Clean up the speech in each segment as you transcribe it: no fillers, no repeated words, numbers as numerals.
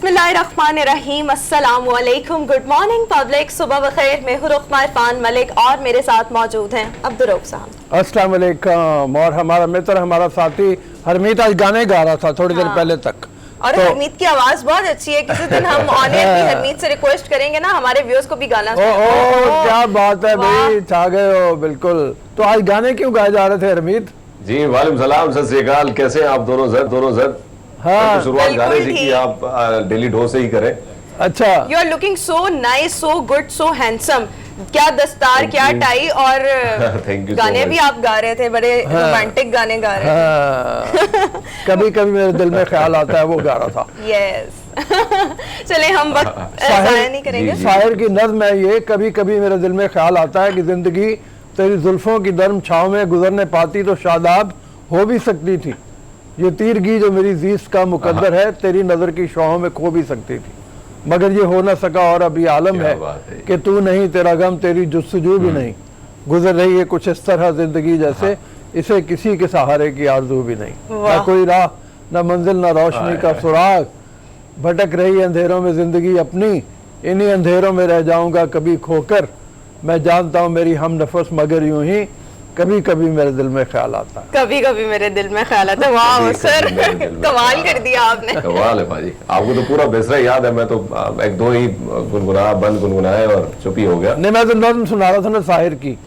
बिस्मिल्लाहिर्रहमानिर्रहीम, अस्सलाम वालेकुम, गुड मॉर्निंग पब्लिक, सुबह बखैर। मैं हूँ रुखमा इरफान मलिक और मेरे साथ मौजूद हैं अब्दुर्रऊफ साहब। अस्सलाम वालेकुम। और हमारा मित्र, हमारा साथी हरमीत आज गाने गा रहा था थोड़ी देर पहले तक। और हरमीत की आवाज बहुत अच्छी है। किसी दिन हम ऑन एयर भी हरमीत से रिक्वेस्ट करेंगे ना, हमारे व्यूअर्स को भी गाना। क्या बात है भाई, छा गए हो बिल्कुल। तो आज गाने क्यों गाए जा रहे थे हरमीत जी? वालेकुम सलाम, सत श्री अकाल, कैसे हैं आप दोनों जर? हाँ, शुरुआत गाने से की आप डेली डोज से ही करें। अच्छा, you are looking so nice, so good, so handsome. क्या दस्तार, क्या टाई, और गाने भी आप गा रहे थे, बड़े रोमांटिक गाने गा रहे थे। कभी कभी मेरे दिल में ख्याल आता है, वो गा रहा था। यस चले हम वक्त ज़ाया नहीं करेंगे। शायर की नज़्म है ये, कभी कभी मेरे दिल में ख्याल आता है कि जिंदगी तेरी जुल्फों की गर्म छाँव में गुजरने पाती तो शादाब हो भी सकती थी। ये तीरगी जो मेरी जीस्त का मुकद्दर है तेरी नज़र की शौहों में खो भी सकती थी, मगर ये हो ना सका। और अब ये आलम है कि तू नहीं, तेरा गम, तेरी जुस्तजू भी नहीं। गुजर रही है कुछ इस तरह जिंदगी जैसे इसे किसी के सहारे की आरज़ू भी नहीं। ना कोई राह, ना मंजिल, ना रोशनी का सुराग, भटक रही अंधेरों में जिंदगी अपनी, इन्हीं अंधेरों में रह जाऊंगा कभी खोकर। मैं जानता हूँ मेरी हम नफस, मगर यूं ही कभी कभी मेरे दिल में ख्याल आता है। कभी कभी मेरे दिल में ख्याल आता है। वाह सर, कमाल कर दिया आपने। कमाल है भाजी, आपको तो पूरा बेसरा याद है। मैं तो एक दो ही गुनगुनाए और चुप ही हो गया। नहीं, मैं तो नज़्म सुना रहा था ना शायर की।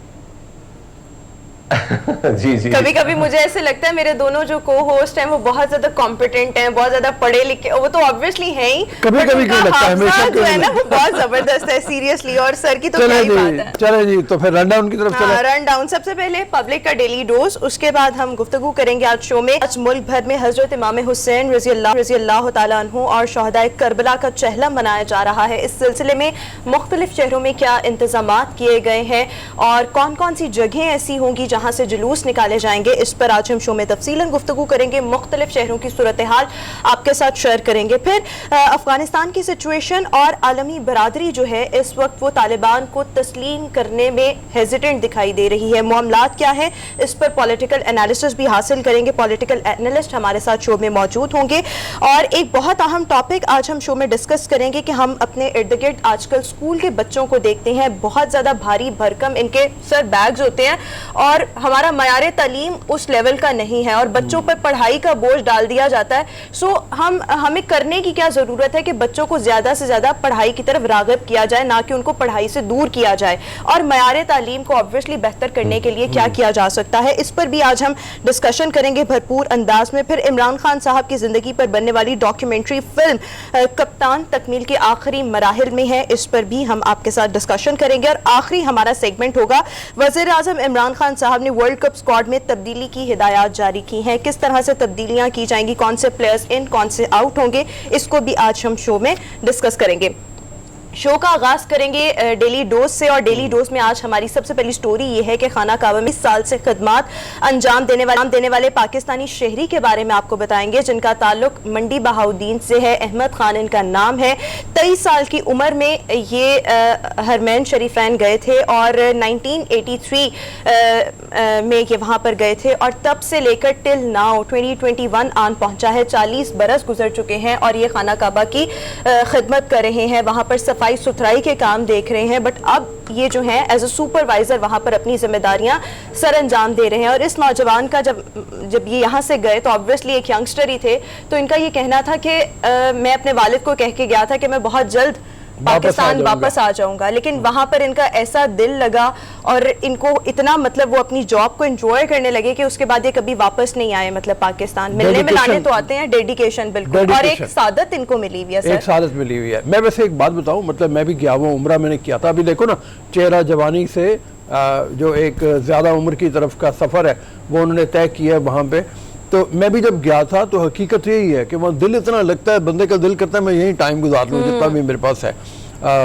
जी जी। कभी कभी मुझे ऐसे लगता है मेरे दोनों जो को होस्ट हैं वो बहुत ज्यादा कॉम्पिटेंट हैं, बहुत ज्यादा पढ़े लिखे, वो तो ऑब्वियसली हैं ही। कभी कभी क्यों लगता है, हमेशा जो है ना वो बहुत जबरदस्त है, सीरियसली। और सर की तो क्या ही बात है। चले जी, तो फिर रन डाउन की तरफ चले। रन डाउन सबसे पहले पब्लिक का डेली डोज, उसके बाद हम गुफ्तगू करेंगे आज शो में। आज मुल्क भर में हजरत इमाम हुसैन रज़ी अल्लाह तआला अन्हु और शहदाए करबला का चहलम मनाया जा रहा है। इस सिलसिले में मुख्तलिफ शहरों में क्या इंतजामात किए गए हैं और कौन कौन सी जगहें ऐसी होंगी जहाँ से जुलूस निकाले जाएंगे, इस पर आज हम शो में तफसीलन गुफ्तगू करेंगे। मुख्तलिफ शहरों की सूरत हाल आपके साथ शेयर करेंगे। फिर अफगानिस्तान की सिचुएशन और आलमी बरादरी जो है इस वक्त वो तालिबान को तस्लीम करने में हेजिटेंट दिखाई दे रही है। मामलात क्या है, इस पर पॉलिटिकल एनालिसिस भी हासिल करेंगे। पॉलिटिकल एनालिस्ट हमारे साथ शो में मौजूद होंगे। और एक बहुत अहम टॉपिक आज हम शो में डिस्कस करेंगे कि हम अपने इर्द गिर्द आजकल स्कूल के बच्चों को देखते हैं, बहुत ज़्यादा भारी भरकम इनके सर बैग्स होते हैं और हमारा मयारे तालीम उस लेवल का नहीं है और बच्चों पर पढ़ाई का बोझ डाल दिया जाता है। सो हमें करने की क्या ज़रूरत है कि बच्चों को ज़्यादा से ज़्यादा पढ़ाई की तरफ राग़िब किया जाए, ना कि उनको पढ़ाई से दूर किया जाए। और मयारे तालीम को ऑब्वियसली बेहतर करने के लिए क्या किया जा सकता है, इस पर भी आज हम डिस्कशन करेंगे भरपूर अंदाज में। फिर इमरान खान साहब की ज़िंदगी पर बनने वाली डॉक्यूमेंट्री फिल्म कप्तान तकमील के आखिरी मराहिल में है, इस पर भी हम आपके साथ डिस्कशन करेंगे। और आखिरी हमारा सेगमेंट होगा, वज़ीर आज़म इमरान खान साहब ने वर्ल्ड कप स्क्वाड में तब्दीली की हिदायत जारी की हैं, किस तरह से तब्दीलियां की जाएंगी, कौन से प्लेयर्स इन, कौन से आउट होंगे, इसको भी आज हम शो में डिस्कस करेंगे। शो का आगाज करेंगे डेली डोज से और डेली डोज में आज हमारी सबसे पहली स्टोरी ये है कि खाना काबा में 20 साल से खदमात अंजाम देने वाले पाकिस्तानी शहरी के बारे में आपको बताएंगे, जिनका ताल्लुक मंडी बहाउद्दीन से है। अहमद खान इनका नाम है। 23 साल की उम्र में ये हरमैन शरीफैन गए थे और 1983 में ये वहाँ पर गए थे और तब से लेकर टिल नाउ 2021 आन पहुँचा है। 40 बरस गुजर चुके हैं और ये खाना काबा की खिदमत कर रहे हैं, वहाँ पर सफाई सुथराई के काम देख रहे हैं। बट अब ये जो है एज ए सुपरवाइजर वहाँ पर अपनी जिम्मेदारियाँ सर अंजाम दे रहे हैं। और इस नौजवान का जब ये यहाँ से गए तो ऑब्वियसली एक यंगस्टर ही थे, तो इनका ये कहना था कि मैं अपने वालिद को कह के गया था कि मैं बहुत जल्द पाकिस्तान वापस आ जाऊंगा, लेकिन वहां पर इनका ऐसा दिल लगा और इनको इतना मतलब वो अपनी जॉब को एंजॉय करने लगे कि उसके बाद ये कभी वापस नहीं आए। मतलब पाकिस्तान मिलने मिलाने तो आते हैं, डेडिकेशन बिल्कुल, और एक सादत इनको मिली हुई है सर। एक सादत मिली हुई है। मैं वैसे एक बात बताऊं, मतलब मैं भी गया हुआ, उम्रा मैंने किया था। अभी देखो ना, चेहरा जवानी से जो एक ज्यादा उम्र की तरफ का सफर है वो उन्होंने तय किया है वहां पे। तो मैं भी जब गया था तो हकीकत यही है कि वहाँ दिल इतना लगता है, बंदे का दिल करता है मैं यही टाइम गुजार लूँ जितना भी मेरे पास है।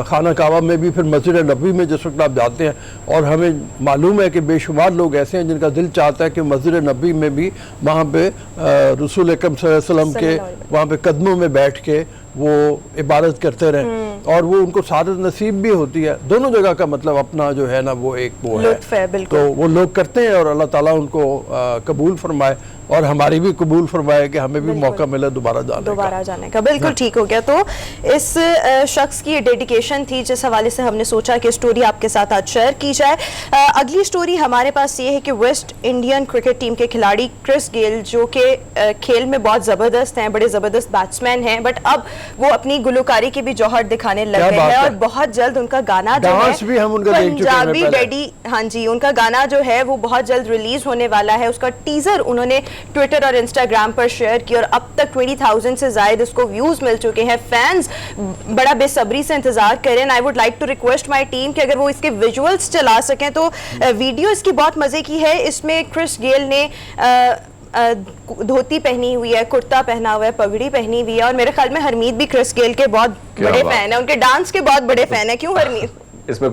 खाना काबा में भी, फिर मस्जिद नबी में जिस वक्त आप जाते हैं, और हमें मालूम है कि बेशुमार लोग ऐसे हैं जिनका दिल चाहता है कि मस्जिद नबी में भी वहाँ पे रसूल अकरम सल्लल्लाहु अलैहि वसल्लम के वहाँ पे कदमों में बैठ के वो इबादत करते रहें, और वो उनको सादत नसीब भी होती है। दोनों जगह का मतलब अपना जो है ना वो एक वो है, बिल्कुल। तो वो लोग करते हैं और अल्लाह ताला उनको कबूल फरमाए और हमारी भी कबूल फरमाए कि हमें भी मौका मिले दोबारा जाने का। बिल्कुल ठीक हो गया। तो इस शख्स की डेडिकेशन थी जिस हवाले से हमने सोचा कि स्टोरी आपके साथ आज शेयर की जाए। अगली स्टोरी हमारे पास ये है कि वेस्ट इंडियन क्रिकेट टीम के खिलाड़ी क्रिस गेल, जो कि खेल में बहुत ज़बरदस्त हैं, बड़े ज़बरदस्त बैट्समैन हैं, बट अब वो अपनी गुलकारी की भी जौहर दिखाने लग गए हैं और बहुत जल्द उनका गाना जो है पंजाबी डैडी, हाँ जी, उनका गाना जो है वो बहुत जल्द रिलीज होने वाला है। उसका टीजर उन्होंने ट्विटर और इंस्टाग्राम पर शेयर किया और अब तक 20,000 से ज्यादा उसको व्यूज मिल चुके हैं। फैंस बड़ा बेसब्री से इंतजार कर रहे हैं। I would like to request my team कि अगर वो इसके विजुअल्स चला सकें तो। वीडियो इसकी बहुत मजे की है। इसमें क्रिस गेल ने धोती पहनी हुई है, कुर्ता पहना हुआ है, पगड़ी पहनी हुई है और मेरे ख्याल में हरमीत भी क्रिस गेल के बहुत बड़े फैन है, उनके डांस के बहुत बड़े फैन है। क्यों हरमीत? इसमें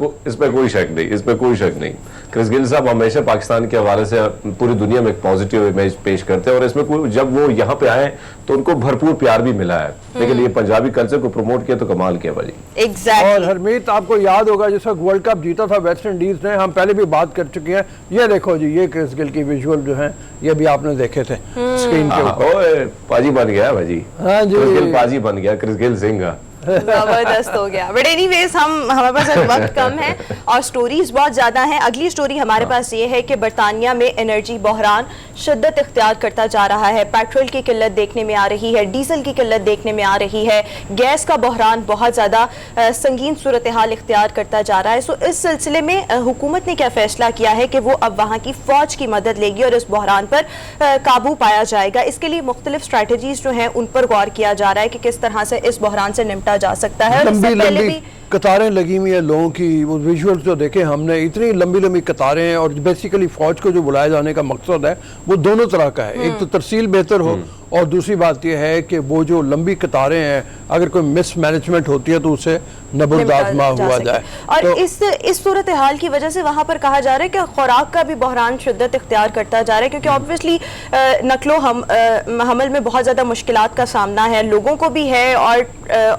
कोई शक नहीं। क्रिस गेल साहब हमेशा पाकिस्तान के हवाले से पूरी दुनिया में एक पॉजिटिव इमेज पेश करते हैं और इसमें जब वो यहाँ पे आए तो उनको भरपूर प्यार भी मिला है। लेकिन ये पंजाबी कल्चर को प्रमोट किया तो कमाल किया भाजी। Exactly. और हरमीत, आपको याद होगा जिस वक्त वर्ल्ड कप जीता था वेस्ट इंडीज ने, हम पहले भी बात कर चुके हैं। ये देखो जी, ये क्रिस गेल की विजुअल जो है ये भी आपने देखे थे स्क्रीन के ऊपर। पाजी बन गया भाजी। हाँ जी, क्रिस गेल पाजी बन गया, क्रिस गेल सिंह का जबरदस्त हो गया। बट एनीवेज हमारे पास वक्त कम है और स्टोरीज बहुत ज्यादा हैं। अगली स्टोरी हमारे पास ये है कि बरतानिया में एनर्जी बहरान शिद्दत इख्तियार करता जा रहा है। पेट्रोल की किल्लत देखने में आ रही है, डीजल की किल्लत देखने में आ रही है, गैस का बहरान बहुत ज्यादा संगीन सूरत हाल इख्तियार करता जा रहा है। सो इस सिलसिले में हुकूमत ने क्या फैसला किया है कि वो अब वहाँ की फौज की मदद लेगी और इस बहरान पर काबू पाया जाएगा। इसके लिए मुख्तलिफ स्ट्रैटेजीज जो हैं उन पर गौर किया जा रहा है कि किस तरह से इस बहरान से निपटा जा सकता है। लंबी कतारें लगी हुई है लोगों की। वो विजुअल्स जो देखे हमने, इतनी लंबी लंबी कतारें हैं और बेसिकली फौज को जो बुलाए जाने का मकसद है वो दोनों तरह का है। एक तो तरसील बेहतर हो और दूसरी बात यह है कि वो जो लंबी कतारें हैं अगर कोई मिस मैनेजमेंट होती है तो उसे नबुर्दाजमा हुआ जाए। और तो इस सूरत हाल की वजह से वहाँ पर कहा जा रहा है कि खुराक का भी बहरान शिद्दत इख्तियार करता जा रहा है, क्योंकि ऑब्वियसली नकलो हमल में बहुत ज़्यादा मुश्किलात का सामना है, लोगों को भी है और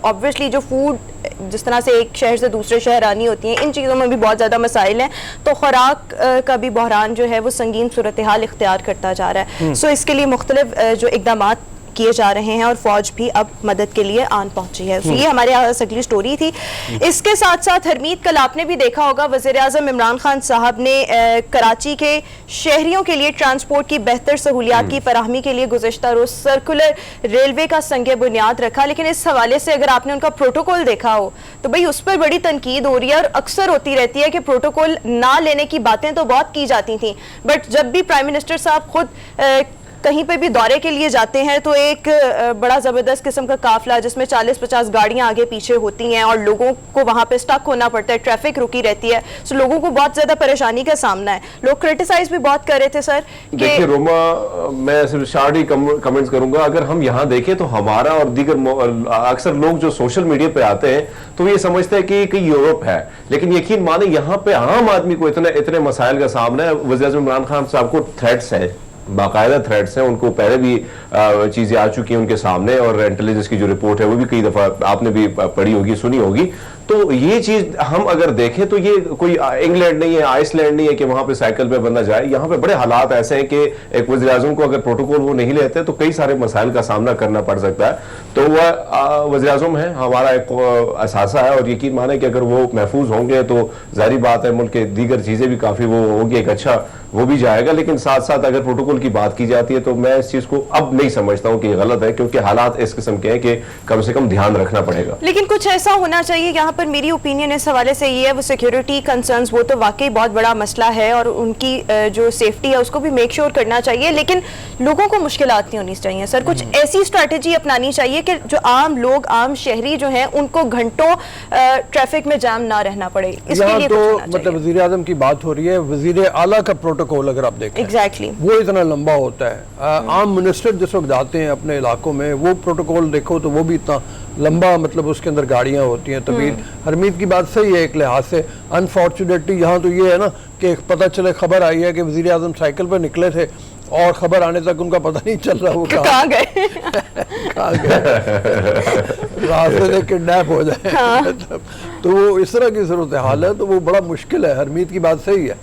ऑब्वियसली जो फूड जिस तरह से एक शहर से दूसरे शहर आनी होती हैं, इन चीज़ों में भी बहुत ज़्यादा मसाइल हैं। तो खुराक का भी बहरान जो है वो संगीन सूरत हाल इख्तियार करता जा रहा है। सो इसके लिए मुख्तलिफ जो इक़दामात किए जा रहे हैं और फौज भी अब मदद के लिए आन पहुंची है। ये हमारे यहाँ अगली स्टोरी थी। इसके साथ साथ हरमीत, कल आपने भी देखा होगा वज़ीर आज़म इमरान खान साहब ने कराची के शहरियों के लिए ट्रांसपोर्ट की बेहतर सहूलियात की फराहमी के लिए गुज़िश्ता रोज़ सर्कुलर रेलवे का संग बुनियाद रखा। लेकिन इस हवाले से अगर आपने उनका प्रोटोकॉल देखा हो तो भाई उस पर बड़ी तनकीद हो रही है और अक्सर होती रहती है कि प्रोटोकॉल ना लेने की बातें तो बहुत की जाती थी, बट जब भी प्राइम मिनिस्टर साहब खुद कहीं पे भी दौरे के लिए जाते हैं तो एक बड़ा ज़बरदस्त किस्म का काफिला जिसमें 40-50 गाड़ियां आगे पीछे होती हैं और लोगों को वहां पे स्टक होना पड़ता है, ट्रैफिक रुकी रहती है। सो लोगों को बहुत ज़्यादा परेशानी का सामना है। लोग क्रिटिसाइज भी बहुत कर रहे थे सर। देखिए रोमा, मैं सिर्फ शार्ट ही कमेंट्स करूंगा। अगर हम यहाँ देखें तो हमारा और दीगर अक्सर लोग जो सोशल मीडिया पे आते हैं तो ये समझते हैं कि यूरोप है, लेकिन यकीन माने यहाँ पे आम आदमी को इतने मसाइल का सामना है। वज़ीर आज़म इमरान खान साहब को थ्रेट्स है, बाकायदा थ्रेट्स हैं, उनको पहले भी चीजें आ चुकी हैं उनके सामने और इंटेलिजेंस की जो रिपोर्ट है वो भी कई दफा आपने भी पढ़ी होगी, सुनी होगी। तो ये चीज हम अगर देखें तो ये कोई इंग्लैंड नहीं है, आइसलैंड नहीं है कि वहां पे साइकिल पे बंदा जाए। यहाँ पे बड़े हालात ऐसे हैं कि एक वज़ीर आज़म को अगर प्रोटोकॉल वो नहीं लेते तो कई सारे मसाइल का सामना करना पड़ सकता है। तो वह वज़ीर आज़म है, हमारा एक असासा है और यकीन माने कि अगर वो महफूज होंगे तो जाहिर बात है मुल्क के दीगर चीजें भी काफी वो होगी, एक अच्छा वो भी जाएगा। लेकिन साथ साथ अगर प्रोटोकॉल की बात की जाती है तो मैं इस चीज को अब नहीं समझता हूँ कि गलत है, क्योंकि हालात इस किस्म के हैं कि कम से कम ध्यान रखना पड़ेगा। लेकिन कुछ ऐसा होना चाहिए, यहाँ पर मेरी ओपिनियन इस हवाले से ये है, वो सिक्योरिटी कंसर्न्स वो तो वाकई बहुत बड़ा मसला है और उनकी जो सेफ्टी है उसको भी मेक श्योर करना चाहिए, लेकिन लोगों को मुश्किलात नहीं होनी चाहिए सर। कुछ ऐसी स्ट्रैटेजी अपनानी चाहिए कि जो आम लोग, आम शहरी जो हैं उनको घंटों ट्रैफिक में जाम ना रहना पड़े। इसके लिए तो मतलब वज़ीर आज़म की बात हो रही है, वज़ीर आला का प्रोटोकॉल अगर आप देखें एग्जैक्टली वो इतना लंबा होता है। आम मिनिस्टर जिस वक्त जाते हैं अपने इलाकों में वो प्रोटोकॉल देखो तो वो भी इतना लंबा, मतलब उसके अंदर गाड़ियां होती हैं तवील। हरमीत की बात सही है एक लिहाज से। अनफॉर्चुनेटली यहाँ तो ये है ना कि पता चले, खबर आई है कि वज़ीर आज़म साइकिल पर निकले थे और खबर आने तक उनका पता नहीं चल रहा वो कहाँ गए रास्ते से किडनैप हो जाए। तो वो इस तरह की सूरत हाल है, तो वो बड़ा मुश्किल है। हरमीत की बात सही है,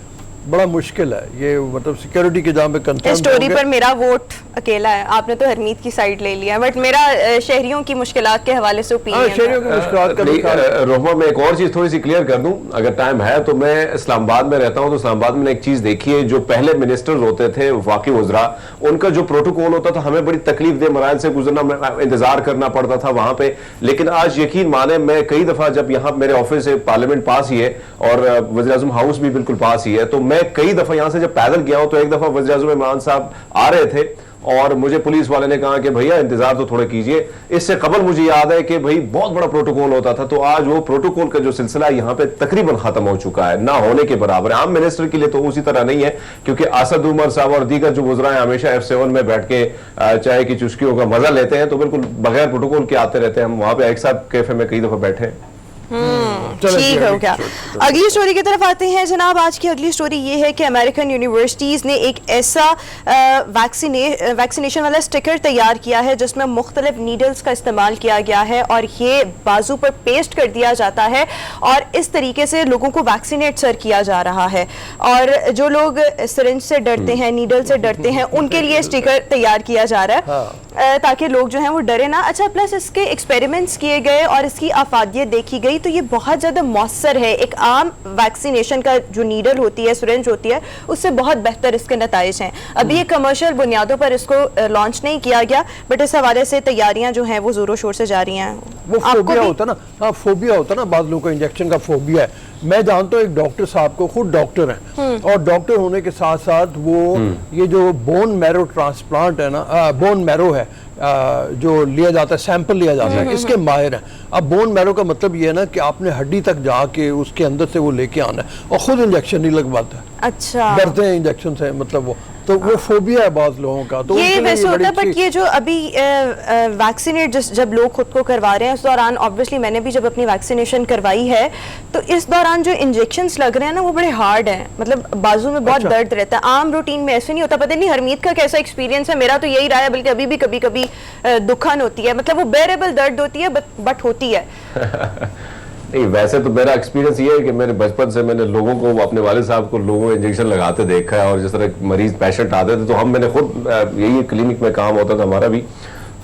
बड़ा मुश्किल है ये, मतलब सिक्योरिटी के जहाँ पे इस कंसर्न स्टोरी पर मेरा वोट अकेला है, आपने तो हरमीत की साइड ले लिया, बट मेरा शहरियों की मुश्किलात के हवाले से ओपिनियन शहरियों की मुश्किलात का भी ख्याल है। रोहमा, मैं एक और चीज थोड़ी सी क्लियर कर दूं अगर टाइम है तो। मैं इस्लामाबाद में रहता हूं, तो इस्लामाबाद में एक चीज देखी है, जो पहले मिनिस्टर्स होते थे वफाकी वज़रा, उनका जो प्रोटोकॉल होता था हमें बड़ी तकलीफ दे मराइल से गुजरना, इंतजार करना पड़ता था वहां पे। लेकिन आज यकीन माने, मैं कई दफा जब यहाँ मेरे ऑफिस से पार्लियामेंट पास ही है और वज़ीर आज़म हाउस भी बिल्कुल पास ही है, तो मैं कई दफा यहाँ से जब पैदल गया हूं तो एक दफा वज़ीर आज़म इमरान साहब आ रहे थे और मुझे पुलिस वाले ने कहा कि भैया इंतजार तो थोड़े कीजिए। इससे कबल मुझे याद है कि भाई बहुत बड़ा प्रोटोकॉल होता था, तो आज वो प्रोटोकॉल का जो सिलसिला यहाँ पे तकरीबन खत्म हो चुका है, ना होने के बराबर है। आम मिनिस्टर के लिए तो उसी तरह नहीं है, क्योंकि असद उमर साहब और दीगर जो वज़रा हैं हमेशा F7 में बैठ के चाय की चुस्कियों का मजा लेते हैं, तो बिल्कुल बगैर प्रोटोकॉल के आते रहते हैं। हम वहां पे एक साहब कैफे में कई दफा बैठे हैं। ठीक हो गया। अगली स्टोरी की तरफ आते हैं जनाब। आज की अगली स्टोरी ये है कि अमेरिकन यूनिवर्सिटीज़ ने एक ऐसा वैक्सीनेशन वाला स्टिकर तैयार किया है जिसमें मुख्तलिफ नीडल्स का इस्तेमाल किया गया है और ये बाजू पर पेस्ट कर दिया जाता है और इस तरीके से लोगों को वैक्सीनेट सर किया जा रहा है। और जो लोग सिरिंज से डरते हैं, नीडल से डरते हैं, उनके लिए स्टिकर तैयार किया जा रहा है ताकि लोग जो हैं वो डरे ना। अच्छा, प्लस इसके एक्सपेरिमेंट्स किए गए और इसकी अफादियत देखी गई तो ये बहुत ज़्यादा मौसर है। एक आम वैक्सीनेशन का जो नीडल होती है, सिरिंज होती है, उससे बहुत बेहतर इसके नताइज हैं। अभी ये कमर्शियल बुनियादों पर इसको लॉन्च नहीं किया गया, बट इस हवाले से तैयारियां जो हैं वो जोरों शोर से जारी हैं। वो फोबिया होता है ना, हाँ फोबिया होता है ना, बाद लोगों को इंजेक्शन का फोबिया है। मैं जानता हूँ एक डॉक्टर साहब को, खुद डॉक्टर हैं और डॉक्टर होने के साथ साथ वो ये जो बोन मैरो ट्रांसप्लांट है ना, बोन मैरो है जो लिया जाता है, सैंपल लिया जाता है, इसके माहिर हैं। अब बोन मैरो का मतलब ये है ना कि आपने हड्डी तक जाके उसके अंदर से वो लेके आना है और खुद इंजेक्शन नहीं लगवाता है। अच्छा, डरते हैं इंजेक्शन से, मतलब वो तो वो फोबिया है बहुत लोगों का। तो ये वैसे होता है, बट ये जो अभी वैक्सीनेट जब लोग खुद को करवा रहे हैं उस दौरान, ऑब्वियसली मैंने भी जब अपनी वैक्सीनेशन करवाई है तो इस दौरान जो इंजेक्शंस लग रहे हैं ना वो बड़े हार्ड हैं, मतलब बाजू में बहुत दर्द रहता है। आम रूटीन में ऐसे नहीं होता। पता नहीं हरमीत का कैसा एक्सपीरियंस है, मेरा तो यही रहा है, बल्कि अभी भी कभी कभी दुखन होती है, मतलब वो बेरेबल दर्द होती है बट होती है। नहीं, वैसे तो मेरा एक्सपीरियंस ये है कि मेरे बचपन से मैंने लोगों को, अपने वाले साहब को लोगों को इंजेक्शन लगाते देखा है और जिस तरह मरीज पेशेंट आते थे तो मैंने खुद यही क्लिनिक में काम होता था हमारा भी,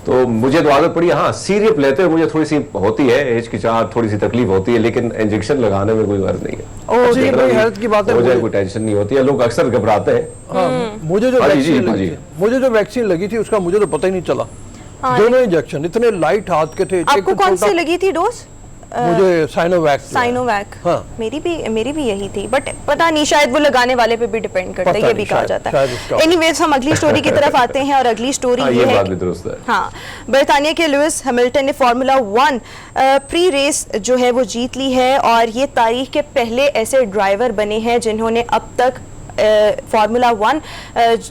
तो मुझे तो आदत पड़ी। हाँ, सीरियस लेते हुए मुझे थोड़ी सी होती है हिचकिचाहट, थोड़ी सी तकलीफ होती है, लेकिन इंजेक्शन लगाने में कोई गर्ज नहीं है। हेल्थ की बात है, हो जाए कोई टेंशन नहीं होती है, लोग अक्सर घबराते हैं। मुझे जो वैक्सीन लगी थी उसका मुझे तो पता ही नहीं चला। दोनों इंजेक्शन इतने लाइट हाथ के थे। आपको कौन सी लगी थी डोज? मुझे साइनोवैक। हाँ। मेरी भी यही थी, बट पता नहीं, शायद वो लगाने वाले पे भी डिपेंड करता है, ये भी कहा जाता है। एनीवेज, हम अगली स्टोरी की तरफ आते हैं और अगली स्टोरी ये है, हाँ, बरतानिया के लुइस हैमिल्टन ने फार्मूला 1 प्री रेस जो है वो जीत ली है और ये तारीख के पहले ऐसे ड्राइवर बने हैं जिन्होंने अब तक फार्मूला 1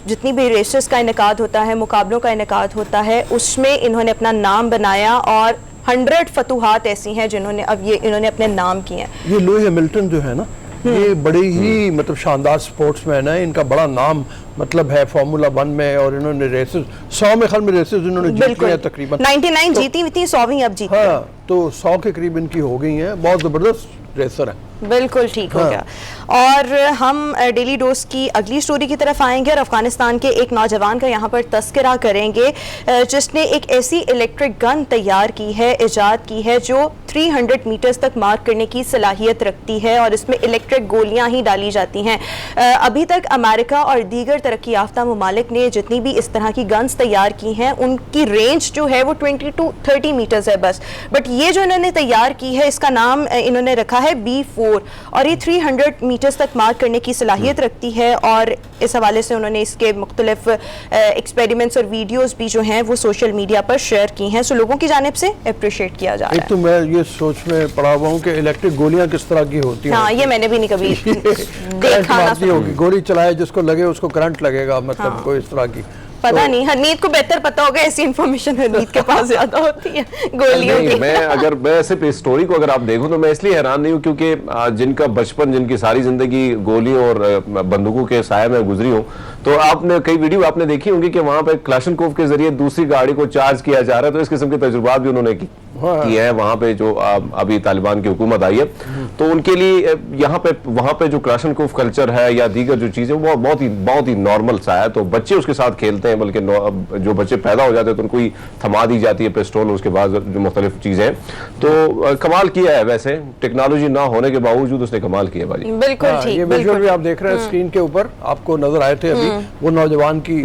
जितनी भी रेसेस का इनेकाद होता है, मुकाबलों का इनेकाद होता है, उसमें इन्होंने अपना नाम बनाया और 100 फतूहात ऐसी हैं जिन्होंने अब ये इन्होंने अपने नाम किए हैं। ये लुइस हैमिल्टन जो है ना, ये बड़े ही मतलब शानदार स्पोर्ट्समैन है, इनका बड़ा नाम मतलब है फार्मूला 1 में और इन्होंने रेसेस 100 में खल में रेसेस इन्होंने जीती हैं तकरीबन 99 जीती हुई थी, 100वीं अब जीती। हाँ, तो 100 के करीब इनकी हो गई हैं। बहुत जबरदस्त रेसर है। बिल्कुल ठीक हो गया। और हम डेली डोज की अगली स्टोरी की तरफ आएंगे और अफगानिस्तान के एक नौजवान का यहाँ पर तस्करा करेंगे जिसने एक ऐसी इलेक्ट्रिक गन तैयार की है, इजाद की है, जो 300 मीटर्स तक मार करने की सलाहियत रखती है और इसमें इलेक्ट्रिक गोलियां ही डाली जाती हैं। अभी तक अमेरिका और दीगर तरक्की याफ्ता ममालिक ने जितनी भी इस तरह की गन्स तैयार की हैं उनकी रेंज जो है वो 20 to 30 मीटर्स है बस, बट ये जो इन्होंने तैयार की है इसका नाम इन्होंने रखा है B4 और ये 300 मीटर्स तक मार करने की सलाहियत रखती है और इस हवाले से उन्होंने इसके मुख्तलिफ एक्सपेरिमेंट्स और वीडियोस भी जो हैं वो सोशल मीडिया पर शेयर की हैं, सो लोगों की जानिब से अप्रिशिएट किया जा रहा है। एक तो मैं ये सोच में पड़ा हुआ हूँ कि इलेक्ट्रिक गोलियां किस तरह की होती हैं। हाँ, ये मैंने भी नहीं कभी देखा ना सुना। होगी गोली चलाए जिसको लगे उसको करंट लगेगा, मतलब कोई इस तरह की पता नहीं, हरमीत को बेहतर पता होगा, ऐसी इंफॉर्मेशन हरमीत के पास ज्यादा होती है गोलियों की। मैं सिर्फ इस स्टोरी को अगर आप देखो तो मैं इसलिए हैरान नहीं हूँ क्योंकि जिनका बचपन, जिनकी सारी जिंदगी गोलियों और बंदूकों के साये में गुजरी हो, तो आपने कई वीडियो आपने देखी होंगी कि वहां पे क्लाशनकोव के जरिए दूसरी गाड़ी को चार्ज किया जा रहा है, तो इस किस्म के तजुर्बात भी उन्होंने की। की है वहां पे जो अभी तालिबान की हुकूमत आई है, तो उनके लिए यहाँ पे वहां पे जो क्लाशनकोफ कल्चर है या दीगर जो चीजें वो बहुत ही नॉर्मल सा है। तो बच्चे उसके साथ खेलते हैं, बल्कि जो बच्चे पैदा हो जाते हैं तो उनको ही थमा दी जाती है पिस्टल, उसके बाद जो मुख्तलिफ चीजें। तो कमाल किया है, वैसे टेक्नोलॉजी ना होने के बावजूद उसने कमाल किया भाई। बिल्कुल ठीक। ये विजुअल भी आप देख रहे हैं स्क्रीन के ऊपर, आपको नजर आए थे अभी वो नौजवान की